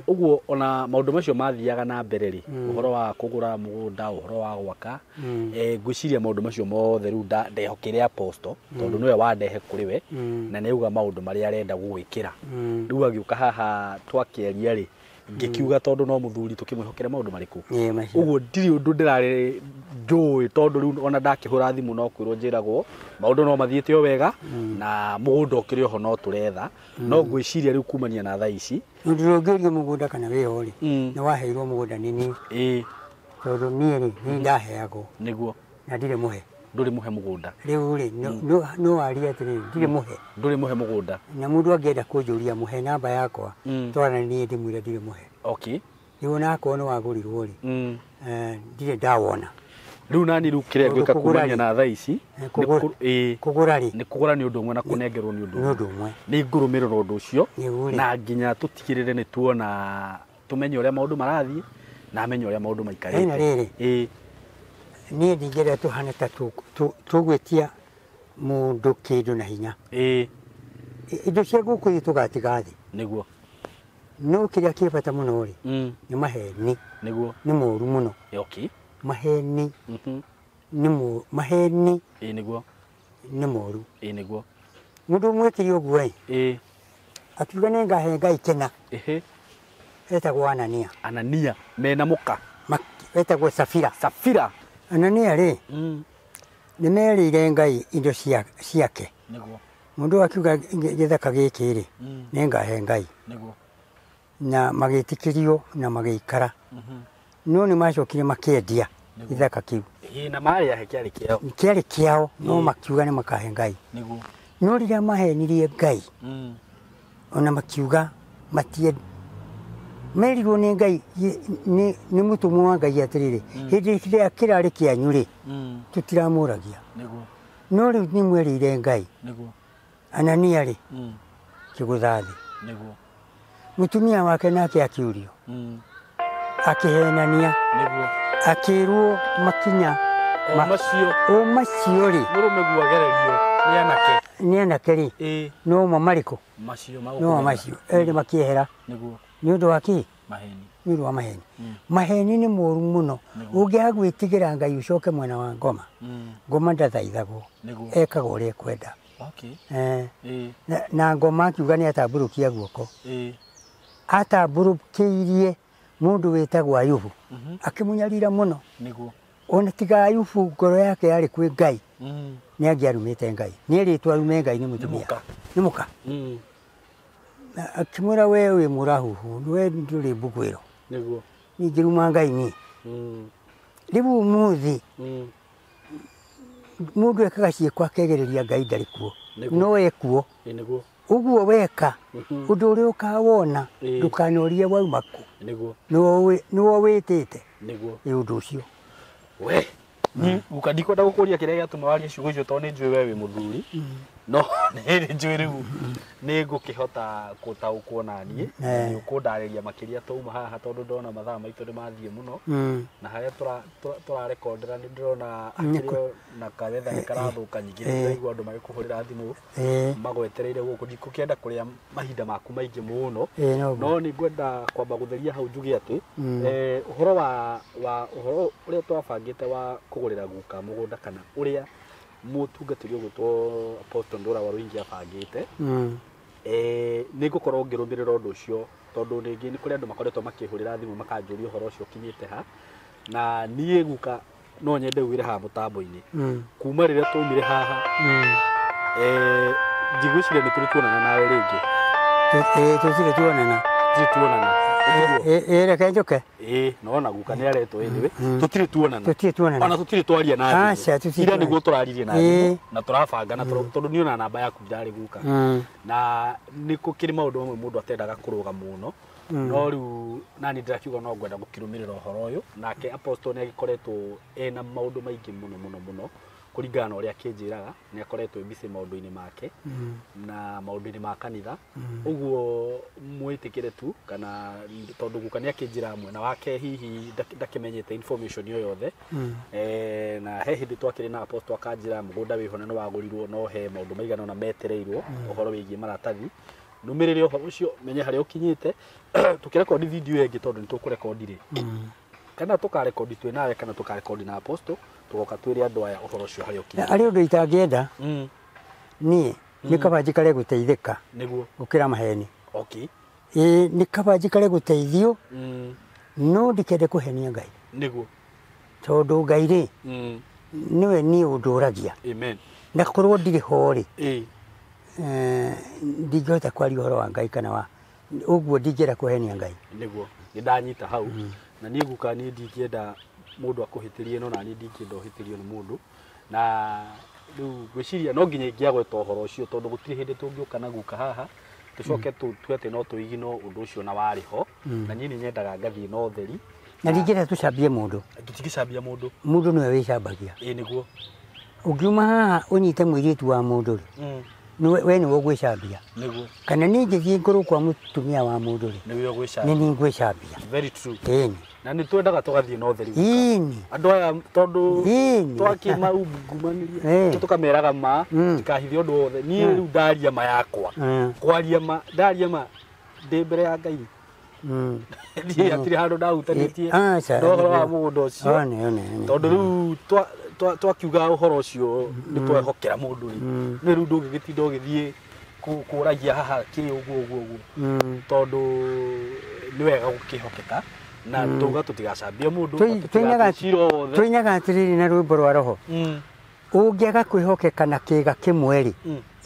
ũguo ona maũndũ macio mathiaga na mbere-rĩ ũhoro wa kũgũra mũgũnda ũhoro wa gwaka ngwĩciria maũndũ macio mothe rĩu ndehokeire Apostle tondũ nĩwe wandehe kũrĩ we na nĩauga maũndũ marĩa arenda gũgwĩkĩra rĩu agĩũka haha twakĩaria-rĩ ngikiuga tondu no muthuri tukimwihokere maundu mariku macio uguo ndiri undu ndirari njui tondu riu ona ndakihura thimu no kwirwo njiragwo maundu no mathiite o wega na mugunda ukiri oho no turetha no ngwiciria riu kumania na thaa ici ndirungirio mugunda kana wiho ri ni waheirwo mugunda nini tondu nie ri ni ndaheagwo niguo na ndire muhe nduri muhe mugunda riu ri no ari atiri ndire muhe nduri muhe mugunda na mundu angenda kunjuria muhe namba yakwa twana nie ndimwire ndire muhe okay riu nako no wagurirwo ri ndire ndawona riu nani riu kire gwika kumania na thaa ici kugura ri ni kugura ni undu umwe na kunegerwo ni undu umwe ni ngurumiriro undu ucio na nginya tutigirire ni tuona tumenye uria maundu marathie na amenye uria maundu maikarite nie ndingĩrĩa tuhane ta tũgwĩtia mũndũ kĩndũ na hinya indo cia gũkũ thĩ tũgatiga thĩ nĩguo no kĩrĩa kĩ bata mũno rĩ nĩ maheni nĩguo nĩ moru mũno maheni maheni nĩguo nĩ moru nĩguo mũndũ mwĩkire ũguo akiuga nĩ ngahe Ngai kena etagwo Anania mena mũka etagwo Safira Anania rĩ nĩ merĩire Ngai indo ciake mũndũ akiuga gĩthaka gĩkĩ rĩ nĩ ngahe Ngai na magĩtĩkĩrio na magĩikara no nĩ macokire makĩendia gĩthaka kĩu na marĩa kĩarĩ kĩao no makiuga nĩ makahe Ngai no rĩrĩa mahenirie Ngai ona makiuga merirwo nĩ Ngai nĩ mũtũmwo wa Ngai atĩrĩrĩ hĩndĩ ĩrĩa kĩrarĩ kĩanyu rĩ tũtiramũragia no rĩu nĩ mwerĩire Ngai Anania rĩ kĩgũtha thĩ mũtumia wake nake akiurio akĩhenania akĩrwo makinya o macio rĩ mũrũme guagererio nĩ anake rĩ no mamarĩkũ no macio erĩ makĩehera nĩ ũndũ wa kĩ nĩ ũndũ wa maheni maheni nĩ moru mũno ũngĩaga gwĩtigĩra Ngai ũcoke mwena wa ngoma ndathaithagwo ekaga ũrĩa ekwenda na ngoma akiuga nĩ atambũrũkia guoko atambũrũkĩirie mũndũ wĩtagwo Ayubu akĩmũnyarira mũno ona tiga Ayubu ngoro yake yarĩ kwĩ Ngai nĩ angĩarumĩte Ngai nĩ rĩtwa arume Ngai nĩ mũtumia nĩ mũka akimwĩra we wĩ mũrahuhu we ndũrĩ mbugwĩro ningĩruma Ngai niĩ rĩu ũmũthĩ mũndũ ekaga ciĩko akegereria Ngai ndarĩ kuo no ekuo ũguo weka ũndũ ũrĩa ũkawona ndũkanorie wauma kũ nĩwo wĩtĩte nĩ ũndũ ũcio we guka ndikwenda gũkũria kĩrĩa gĩatũma warie ciugo icio tondũ nĩ njũĩ we wĩ mũthuri no nĩ njũĩ rĩu nĩ ngũkĩhota gũtaũkwo na niĩ nĩ ũkũndarĩria makĩria twauma haha tondũ ndona mathaa maitũ nĩ mathiĩ mũno na harĩa tũrarekondera nĩ ndĩrona akĩrĩ na kagetha nĩ karathũka nyingĩ nĩ ndĩraigua andũ magĩkũhũrĩra thimũ magwetereire gũkũ ndikũkĩenda kũrĩa mahinda maku maingĩ mũno no nĩ ngwenda kwamba gũtheria hau njuge atĩ ũhoro wa ũhoro ũrĩa twabangĩte wa kũgũrĩra guka mũgũnda kana ũrĩa mũtungatĩri ũgũtwo Apostle Ndũra wa Rũingĩ abangĩte nĩ ngũkorwo ngĩrũmĩrĩra ũndũ ũcio tondũ rĩngĩ nĩ kũrĩ andũ makoretwo makĩhũrĩra thimũ makanjũria ũhoro ũcio ũkinyĩte ha na niĩ guka no nyende wĩre haha mũtambo-inĩ kuma rĩrĩa twaumire haha njigwĩciria nĩ tũrĩ tuonana nawe rĩngĩ tũtirĩ tuonana reke njoke nona guka nĩ aretwo ĩnĩwe tũtirĩ tuonana ona tũtirĩ twaria na ira nĩguo tũraririe na na tũrabanga na tondũ nĩ ona namba yaku ndarĩ guka na nĩ kũkĩrĩ maũndũ mamwe mũndũ atendaga kũrũga mũno no rĩu nani ndĩrakiuga no ngwenda gũkĩrũmĩrĩra ũhoro ũyũ nake Apostle nĩ agĩkoretwo ena maũndũ maingĩ mũno kũringana na ũrĩa akĩnjĩraga nĩ akoretwo busy maũndũ-inĩ make na maũndũ-inĩ ma kanitha ũguo mwĩtĩkĩre tu kana tondũ guka nĩ akĩnjĩra mwena wake hihi ndakĩmenyete information yo yothe na he hĩndĩ twakĩrĩ na Apostle akanjĩra mũgũnda wĩho nĩ wagũrirwo no he maũndũ maigana ona metereirwo ũhoro wĩgiĩ maratathi numĩrĩre ũhoro ũcio menye harĩa ũkinyĩte tũkĩrekondi video ĩngĩ tondũ nĩ tũkũrekondi rĩ kana tũkarekondi twĩ nawe kana tũkarekondi na Apostle tugoka twĩre andũ aya ũhoro ũcio harĩa ũkinyĩte arĩ ũndũ itangĩenda niĩ nĩ kaba njikare gũteithĩka nĩguo gũkĩra maheni nĩ kaba njikare gũteithio no ndikende kũhenia Ngai nĩguo tondũ Ngai rĩ niwe niĩ ũndũragia na korwo ndirĩ ho rĩ ndingĩhota kwaria ũhoro wa Ngai kana wa ũguo ndingĩenda kũhenia Ngai nĩguo nĩndanyita hau na niĩ guka niĩ ndingĩenda mũndũ akũhĩtĩrie no na niĩ ndingĩenda ũhĩtĩrio nĩ mũndũ na rĩu gwĩciria no nginya ingĩagweta ũhoro ũcio tondũ gũtirĩ hĩndĩ tũngĩũka na guka haha tũcoke tũtue atĩ no tũigino ũndũ ũcio na warĩ ho na niĩ nĩ nyendaga ngathiĩ na ũtheri na ndingĩenda tũcambie mũndũ tũtigĩcambia mũndũ nĩwe wĩcambagia nĩguo ũngiuma haha ũnyite mũirĩtu wa mũndũ rĩ we nĩwe ũgwĩcambia kana niĩ ingĩthiĩ ngũrũ kwa mũtumia wa mũndũ rĩ nĩ niĩ ngwĩcambia na nĩ twendaga tũgathiĩ na ũtheri andũ aya tondũ twakĩmaungumanirie tũkameraga ma tikahithia ũndũ wothe niĩ rĩu ndaria ma yakwa kwaria ma ndaria ma ndĩ mbere ya Ngai hatirĩ handũ ndahutanĩtie ũhoro wa mũgũnda ũcio tondũ rĩu twakiuga ũhoro ũcio nĩ twehokera mũndũ rĩ rĩu ndũngĩgĩtinda ũgĩthiĩ kũragia haha kĩ ũguo tondũ nĩ wega gũkĩhokeka na tuga tutigacambia mundu tũinaga atĩrĩrĩ na rwĩmbo rwa roho ũngĩaga kwĩhokeka na kĩga kĩmwe rĩ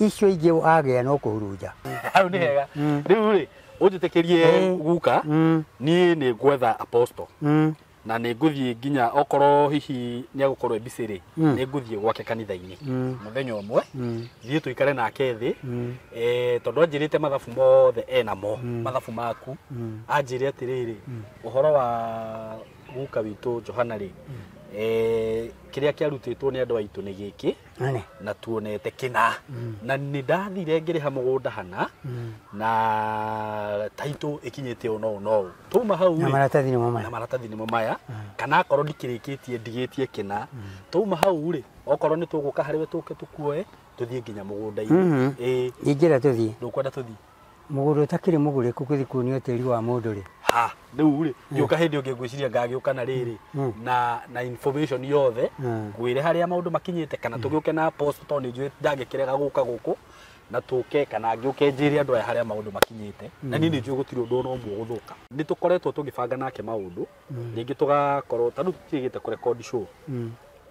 icio ingĩ agĩa no kũhurunja hau nĩ hega rĩu rĩ ũnjĩtĩkĩrie guka niĩ nĩ ngwetha apostle na nĩ ngũthiĩ nginya okorwo hihi nĩ agũkorwo mbicĩ rĩ nĩ ngũthiĩ gwake kanitha-inĩ mũthenya ũmwe thiĩ tũikare nake thĩ tondũ anjĩrĩte mathabu mothe enamo mathabu maku anjĩre atĩrĩrĩ ũhoro wa guka witũ Johana rĩ kĩrĩa kĩarutĩtwo nĩ andũ aitũ nĩ gĩkĩ na tuonete kĩna na nĩ ndathire ngĩrĩha mũgũnda hana na taitũ ĩkinyĩte ũno tuma hau na maratathi nĩmo maya kana akorwo ndikĩrĩkĩtie ndigĩtie kĩna tuma hau rĩ okorwo nĩ tũgũka harĩwe tũke tũkuoe tũthiĩ nginya mũgũnda-inĩ ingĩra tũthiĩ ndũkwenda tũthiĩ mũgũnda ũtakĩrĩ mũgũrĩku gũthiĩ kuonio tĩri wa mũndũ rĩ rĩu rĩ gĩũka hĩndĩ ũngĩ ngwĩciria ngagĩũka na rĩrĩ na information yothe ngwĩre harĩa maũndũ makinyĩte kana tũgĩũke na post tondũ nĩ njũĩ ndangĩkĩrega gũka gũkũ na tũke kana ngĩũke njĩre andũ aya harĩa maũndũ makinyĩte na niĩ nĩ njũĩ gũtirĩ ũndũ ona ũmwe gũthũka nĩ tũkoretwo tũgĩbanga nake maũndũ rĩngĩ tũgakorwo ta rĩu tũtigĩte kũrekondi show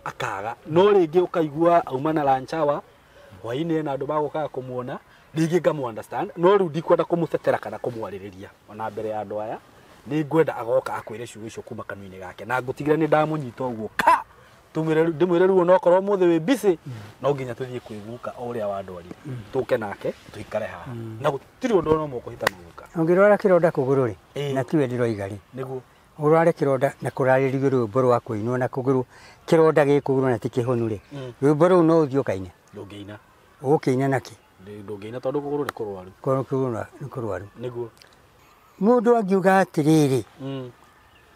akaga no rĩngĩ ũkaigua auma na lunch hour hwainĩ na andũ magũkaga kũmuona rĩngĩ ngamu understand no rĩu ndikwenda kũmũtetera kana kũmwarĩrĩria ona mbere ya andũ aya nĩ ngwenda agoka akwĩre ciugo icio kuma kanua-inĩ gake na ngũtigĩra nĩ ndamũnyita ũguo ndĩmwĩre rĩu onokorwo mũthĩ wĩ busy no nginya tũthiĩ kwĩguka o ũrĩa wandwarire tũke nake tũikare haha na gũtirĩ ũndũ ona ũmwe ũkũhĩtania guka ũngĩrwara kĩronda kũgũrũ rĩ na tiwe ndĩroiga rĩ nĩguo ũrware kĩronda na kũrarĩrio rwĩmbo rwa kũinwo na kũgũrũ kĩronda gĩkũgũrũ na ti kĩhonu rĩ rwĩmbo rũu no ũthiĩ ũkaine ndũngĩina ũgũkĩina nakĩ ndũngĩina tondũ kũgũrũ nĩ kũrwaru kũgũrũ nĩ kũrwaru nĩguo mũndũ angiuga atĩrĩrĩ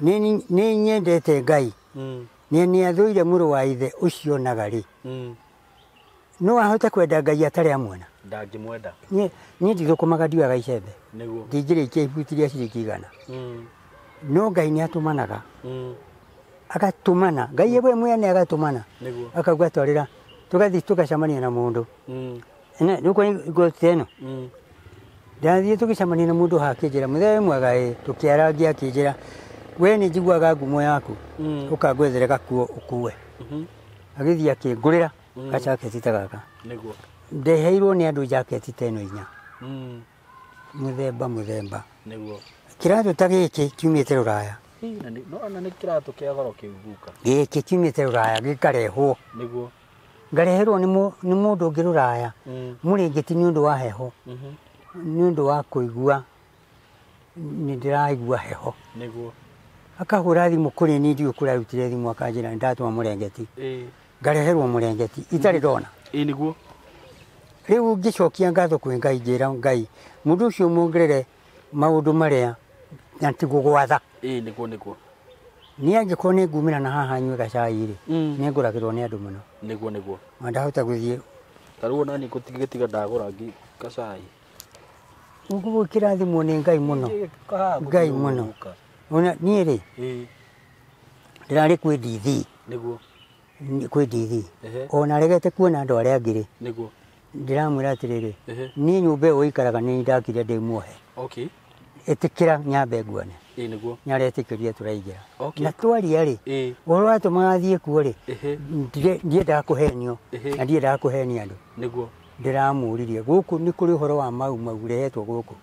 nĩ nyendete Ngai nĩ athũire mũrũ wa ithe ũcio naga rĩ no ahote kwenda Ngai atarĩ amuona ndangĩmwenda niĩ ndithũkũmaga ndiuaga icembe nĩguo ndingĩrĩkia ibuti rĩa ciringi 100 no Ngai nĩ atũmanaga agatumana Ngai we mwene agatumana akauga twarĩra tũgathiĩ tũgacemania na mũndũ rĩu goti ĩno ndathiĩ tũgĩcemania na mũndũ hakĩnjĩra mũthee mwega tũkĩarangia akĩnjĩra we nĩ njiguaga ngumo yaku ũkangwethere gakuo ũkue agĩthiĩ akĩngũrĩra gajaketi ta gaka ndeheirwo nĩ andũ jaketi ta ĩno 4 mũthemba kĩratũ ta gĩkĩ kiumĩte Rũraya gĩkĩ kiumĩte Rũraya gĩkarehwo ngareherwo nĩ mũndũ ũngĩ Rũraya mũrĩngĩti nĩ ũndũ wa heho nĩ ũndũ wa kũigua nĩ ndĩraigua heho akahũra thimũ kũrĩ niĩ ndiũĩ kũrarutire thimũ akanjĩra nĩ ndatũma mũrengeti ngareherwo mũrengeti itarĩ ndona rĩu ngĩcokia ngatho kwĩ Ngai ngĩra Ngai mũndũ ũcio muongerere maũndũ marĩa na ti gũgwatha niĩ angĩkorwo nĩ ngumĩra na haha nyue gacai rĩ nĩ ngũragĩrwo nĩ andũ mũno na ndahota gũthiĩ ta rĩu ona niĩ gũtigĩtiga ndagũra gacai ũguo kĩrathimwo nĩ Ngai mũno Ngai mũno ona niĩ rĩ ndĩrarĩ kwĩ ndithi kwĩ ndithi ona regete kuona andũ arĩa angĩ rĩ ndĩramwĩra atĩrĩrĩ niĩ nyũmba ĩyo ũikaraga nĩ ndakire ndĩmuohe etikira nyambe guone niguo nyaretikĩria tũraingĩra Okay. na twaria rĩ ũhoro watũ magathiĩ kuo rĩ ndiendaga kũhenio na ndiendaga kũhenia andũ niguo ndiramũririe gũkũ nĩ kũrĩ ũhoro wa mau rehetwo gũkũ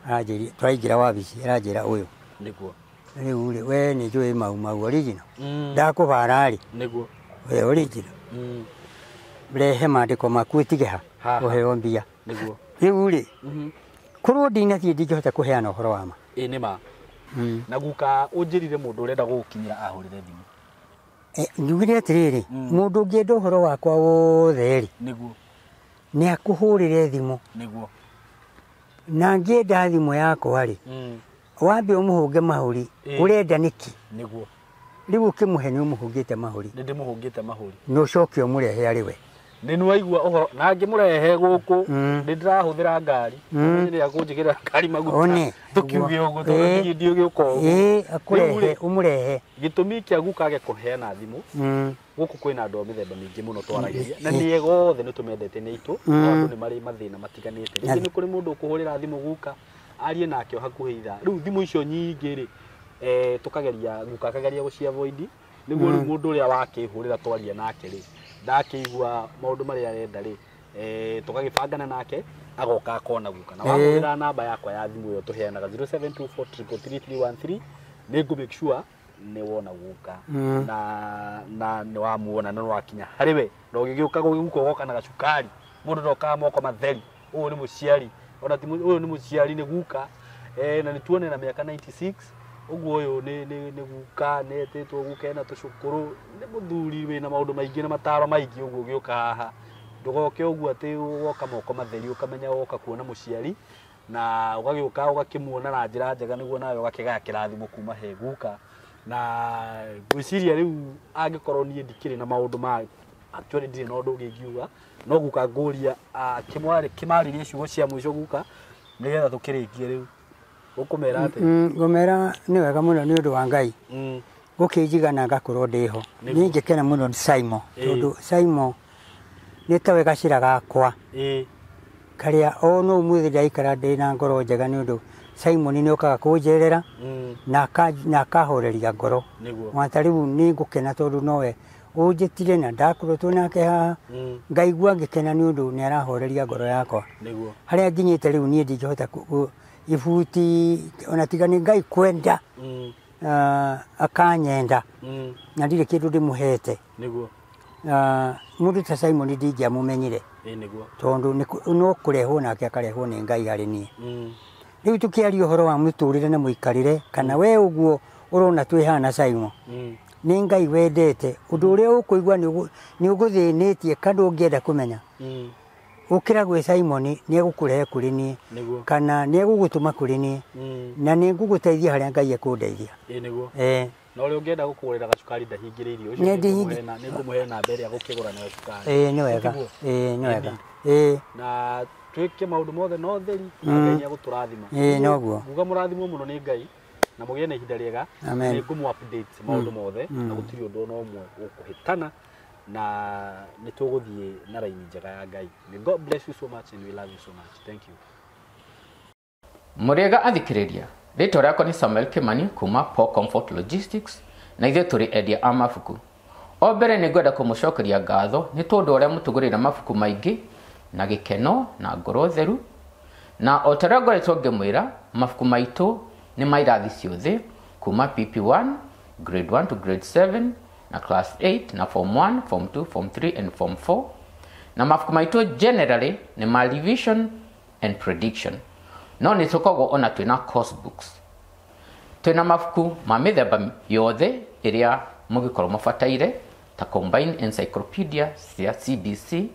aranjĩria twaingĩra wabici aranjĩra ũyũ niguo rĩu rĩ we nĩ njũĩ mau original ndakũbara rĩ niguo we original rehe maandĩko maku ĩtige ha ũheo mbia niguo rĩu rĩ korwo ndinathiĩ ndingĩhota kũheana ũhoro wa ma nĩ ma na guka ũnjĩrire mũndũ ũrenda gũgũkinyĩra ahũrĩre thimũ njugire atĩrĩrĩ mũndũ ũngĩenda ũhoro wakwa wothe rĩ niguo nĩ akũhũrĩre thimũ niguo na ngĩenda thimũ yakwa rĩ wambe ũmũhũnge mahũri ũrenda nĩki niguo rĩu ũkĩmũhe nĩ ũmũhũngĩte mahũri nĩ ndĩmũhũngĩte mahũri nĩ ũcoke ũmũrehe arĩ we nĩ nĩwaigua ũhoro na ngĩmũrehe gũkũ nĩ ndĩrahũthĩra ngari nĩ akũnjĩkĩra ngari maguta tũkiuge ũguo tondũ ndiũgĩũka ũguo akũrehe ũmũrehe gĩtũmi kĩa guka age kũheana thimũ gũkũ kwĩna andũ a mĩthemba mĩingĩ mũno twaragĩria na nĩ egothe nĩ tũmendete nĩ itũ andũ nĩ marĩ mathĩna matiganĩte rĩngĩ nĩ kũrĩ mũndũ ũkũhũrĩra thimũ guka arie nake hakuhĩ ithaa rĩu thimũ icio nyingĩ rĩ tũkageria guka akageria gũciavoid nĩguo rĩu mũndũ ũrĩa wakĩhũrĩra twaria nake rĩ ndakĩigua maũndũ marĩa arenda rĩ tũgagĩbangana nake agoka akona guka na wahũrĩra namba yakwa ya thimũ ĩyo tũheanaga 0724333313 nĩ ngũ make sure nĩ wona guka na nĩ wamuona na wakinya harĩ we na ũgĩgĩũka guka ũgoka na gacukari mũndũ ndokaga moko matheri ũyũ nĩ mũciari ona ti ũyũ nĩ mũciari nĩ guka na nĩ tuone na mĩaka 96 ũguo ũyũ nĩ guka netĩtwo guka ena tũcukũrũ nĩ mũthuri wĩna maũndũ maingĩ na mataro maingĩ ũguo ũgĩũka haha ndũgoke ũguo atĩ ũgoka moko matheri ũkamenya woka kuona mũciari na ũgagĩũka ũgakĩmuona na njĩra njega nĩguo nawe ũgakĩgaya kĩrathimo kuma he guka na gwĩciria rĩu angĩkorwo niĩ ndikĩrĩ na maũndũ ma actually ndirĩ na ũndũ ũngĩngiuga no guka ngũria kĩmarĩrie ciugo cia mũico guka nĩgetha tũkĩrĩkie rĩu ũkũmera atĩ ngũmera nĩ wega mũno nĩ ũndũ wa Ngai gũkĩnjigana ngakorwo ndĩho niĩ ngĩkena mũno nĩ Simon tondũ Simon nĩ tawe gacĩra gakwa karĩa o no ũmũthĩ ndaikara ndĩ na ngoro njega nĩ ũndũ Simon nĩ okaga kũnjerera na akahoreria ngoro mwata rĩu nĩ ngũkena tondũ nowe ũnjĩtire na ndakoretwo nake haha ngaigua ngĩkena nĩ ũndũ nĩ arahoreria ngoro yakwa harĩa nginyĩte rĩu niĩ ndingĩhota ibuti ona tiga nĩ Ngai kwenda akanyenda na ndirĩ kĩndũ ndĩmũhete mũndũ ta Simon ndingĩamũmenyire tondũ no kũrehwo nake akarehwo nĩ Ngai harĩ niĩ rĩu tũkĩaria ũhoro wa mũtũrĩre na mũikarĩre kana we ũguo ũrona twĩhana Simon nĩ Ngai wendete ũndũ ũrĩa ũkũigua nĩ ũgũthĩnĩtie kana ũngĩenda kũmenya ũkĩra gwĩ Simon nĩ egũkũrehe kũrĩ niĩ kana nĩ egũgũtũma kũrĩ niĩ na nĩ ngũgũteithia harĩa Ngai ekũndeithia na ũrĩa ũngĩenda gũkũgũrĩra gacukari ndahingĩrĩirio ũcio nĩ ngũmũhe namba ĩrĩa gũkĩgũra nayo cukari nĩ wega nĩ wega na twĩke maũndũ mothe no theri na Ngai nĩ agũtũrathima noguo nguga mũrathimwo mũno nĩ Ngai na mũgĩe na ihinda rĩega nĩ ngũmũ update maũndũ mothe na gũtirĩ ũndũ ona ũmwe ũkũhĩtana na nĩ tũgũthiĩ na raini njega ya Ngai. God bless you so much and we love you so much. Thank you. Mũrĩega athikĩrĩria rĩtwa rĩakwa nĩ Samuel Kimani kuma Paul Comfort Logistics na ithuĩ tũrĩ endia a mabuku. O mbere nĩ ngwenda kũmũcokeria ngatho nĩ tondũ ũrĩa mũtũgũrĩra mabuku maingĩ na gĩkeno na ngoro theru na o ta ũrĩa ngoretwo ngĩmwĩra mabuku maitũ nĩ ma irathi ciothe kuma PP1 grade 1 to grade 7 na class 8 na form 1 form 2 form 3 and form 4 na mabuku maitũ generally nĩ ma revision and prediction no nĩ tũkoragwo ona twĩna course books twĩna mabuku ma mĩthemba yothe ĩrĩa mũgĩkorwo mũbataire ta combined encyclopedia cia CBC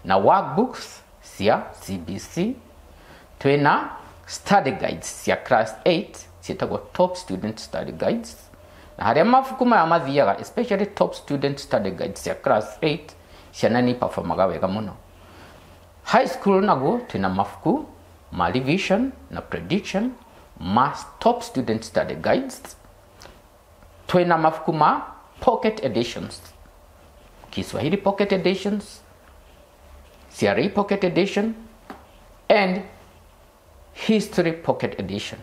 na workbooks cia CBC twĩna study guides cia class 8 ciĩtagwo top student study guides na harĩa mabuku maya mathiaga especially top student study guides cia class 8 ciana nĩ performaga wega mũno. High school naguo twĩna mabuku ma revision na prediction ma top student study guides twĩna mabuku ma pocket editions Kiswahili pocket editions, CRE pocket edition and history pocket edition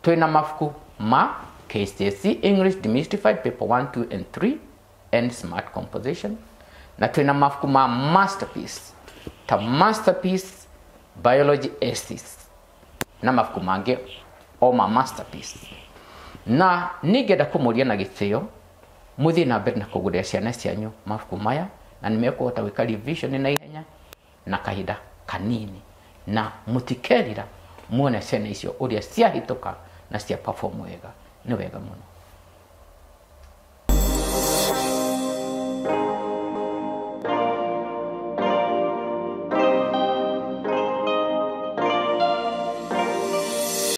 twina mabuku ma KCSE English Demystified Paper 1, 2 and 3 and Smart Composition, na twina mabuku ma Masterpiece ta Masterpiece Biology Essays na mabuku mangi o ma Masterpiece. Na ningenda kumuria na gitio muthi na mbere na kuguria ciana cianyu mabuku maya, na nimekuhota gwika revision na ihenya na kahinda kanini, na mutikerira muone ciana icio uria ciahituka na cia perform wega. Ni wega muno.